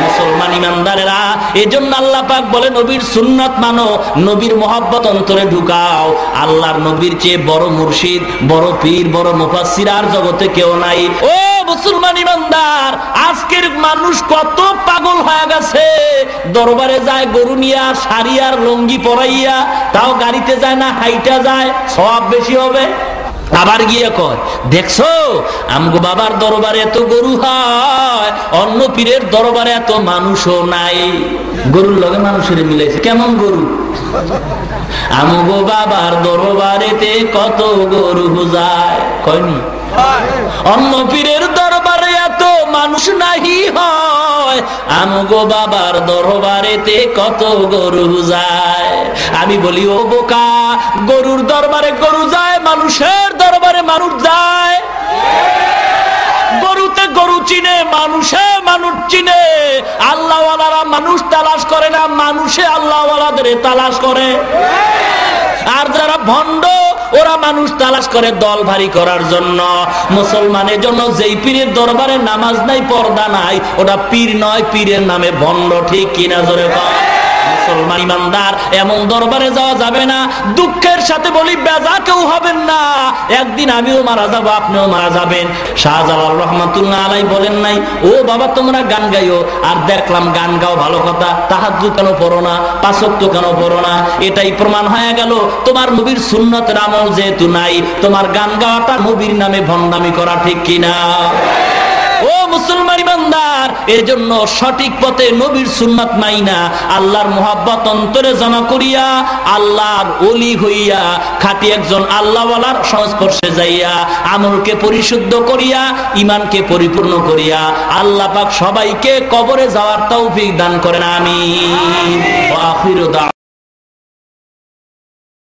মুসলমান ইমানদারেরা, এজন্য আল্লাহ পাক বলে, নবীর সুন্নাত মানো, নবীর মহব্বত অন্তরে ঢুকাও। আল্লাহর নবীর চেয়ে বড় মুর্শিদ, বড় পীর, বড় মুফাসসির আর জগতে কেউ নাই। ও মুসলমান ইমানদার, আজকের মানুষ কত পাগল হয়ে গেছে, দরবারে যায় গরু নিয়া, শাড়ি আর লঙ্গি পরাইয়া, তাও গাড়িতে যায় না, হাইটা যায়, সওয়াব বেশি হবে। আবার গিয়ে কয়, দেখছো আমগো বাবার দরবারে এত গরু হয়, অন্য পীরের দরবারে এত মানুষও নাই। গরুর লগে মানুষের মিলাইছে, কেমন গরু? আমগো বাবার দরবারেতে কত গরু যায়, কয়নি? অন্য পীরের দরবারে এত মানুষ নাহি হয়, আমগো বাবার দরবারেতে কত গরু যায়। আমি বলি, ও বোকা, গরুর দরবারে গরু যায়, মানুষের দরবারে মানুষ যায়। গরুতে গরু চিনে, মানুষে মানুষ চিনে। আল্লাহওয়ালারা মানুষ তালাশ করে না, মানুষে আল্লাহওয়ালাদের তালাশ করে। আর যারা ভণ্ড, ওরা মানুষ তালাশ করে দল ভারী করার জন্য। মুসলমানের জন্য যেই পীরের দরবারে নামাজ নাই, পর্দা নাই, ওটা পীর নয়, পীরের নামে ভণ্ড, ঠিক কিনা জোরে বল? মুসলমান ইমানদার এমন দরবারে যাওয়া যাবে না। দুঃখের সাথে বলি বেজা কেউ হবেন না, একদিন আমিও মারা যাবো, আপনিও মারা যাবেন। শাহজালাল রহমাতুল্লাহ আলাই বলেন নাই ও বাবা তোমরা গান গাইও, আর দেখলাম গান গাও ভালো কথা, তাহাজ্জুদ কেন পড়ো না, পাঁচ ওয়াক্ত কেন পড়ো না? এটাই প্রমাণ হয়ে গেল তোমার নবীর সুন্নতের আমল যেহেতু নাই, তোমার গান গাওয়াটা নবীর নামে ভণ্ডামি করা, ঠিক কিনা? ও মুসলমান ইমানদার, এর জন্য সঠিক পথে নবীর সুন্নাত মাইনা আল্লাহর মুহাব্বত অন্তরে জমা করিয়া আল্লাহর ওলি হইয়া খাঁটি একজন আল্লাহওয়ালার সংস্পর্শে যাইয়া আমলকে পরিশুদ্ধ করিয়া ঈমানকে পরিপূর্ণ করিয়া আল্লাহ পাক সবাইকে কবরে যাওয়ার তৌফিক দান করেন, আমিন। ওয়া আখিরু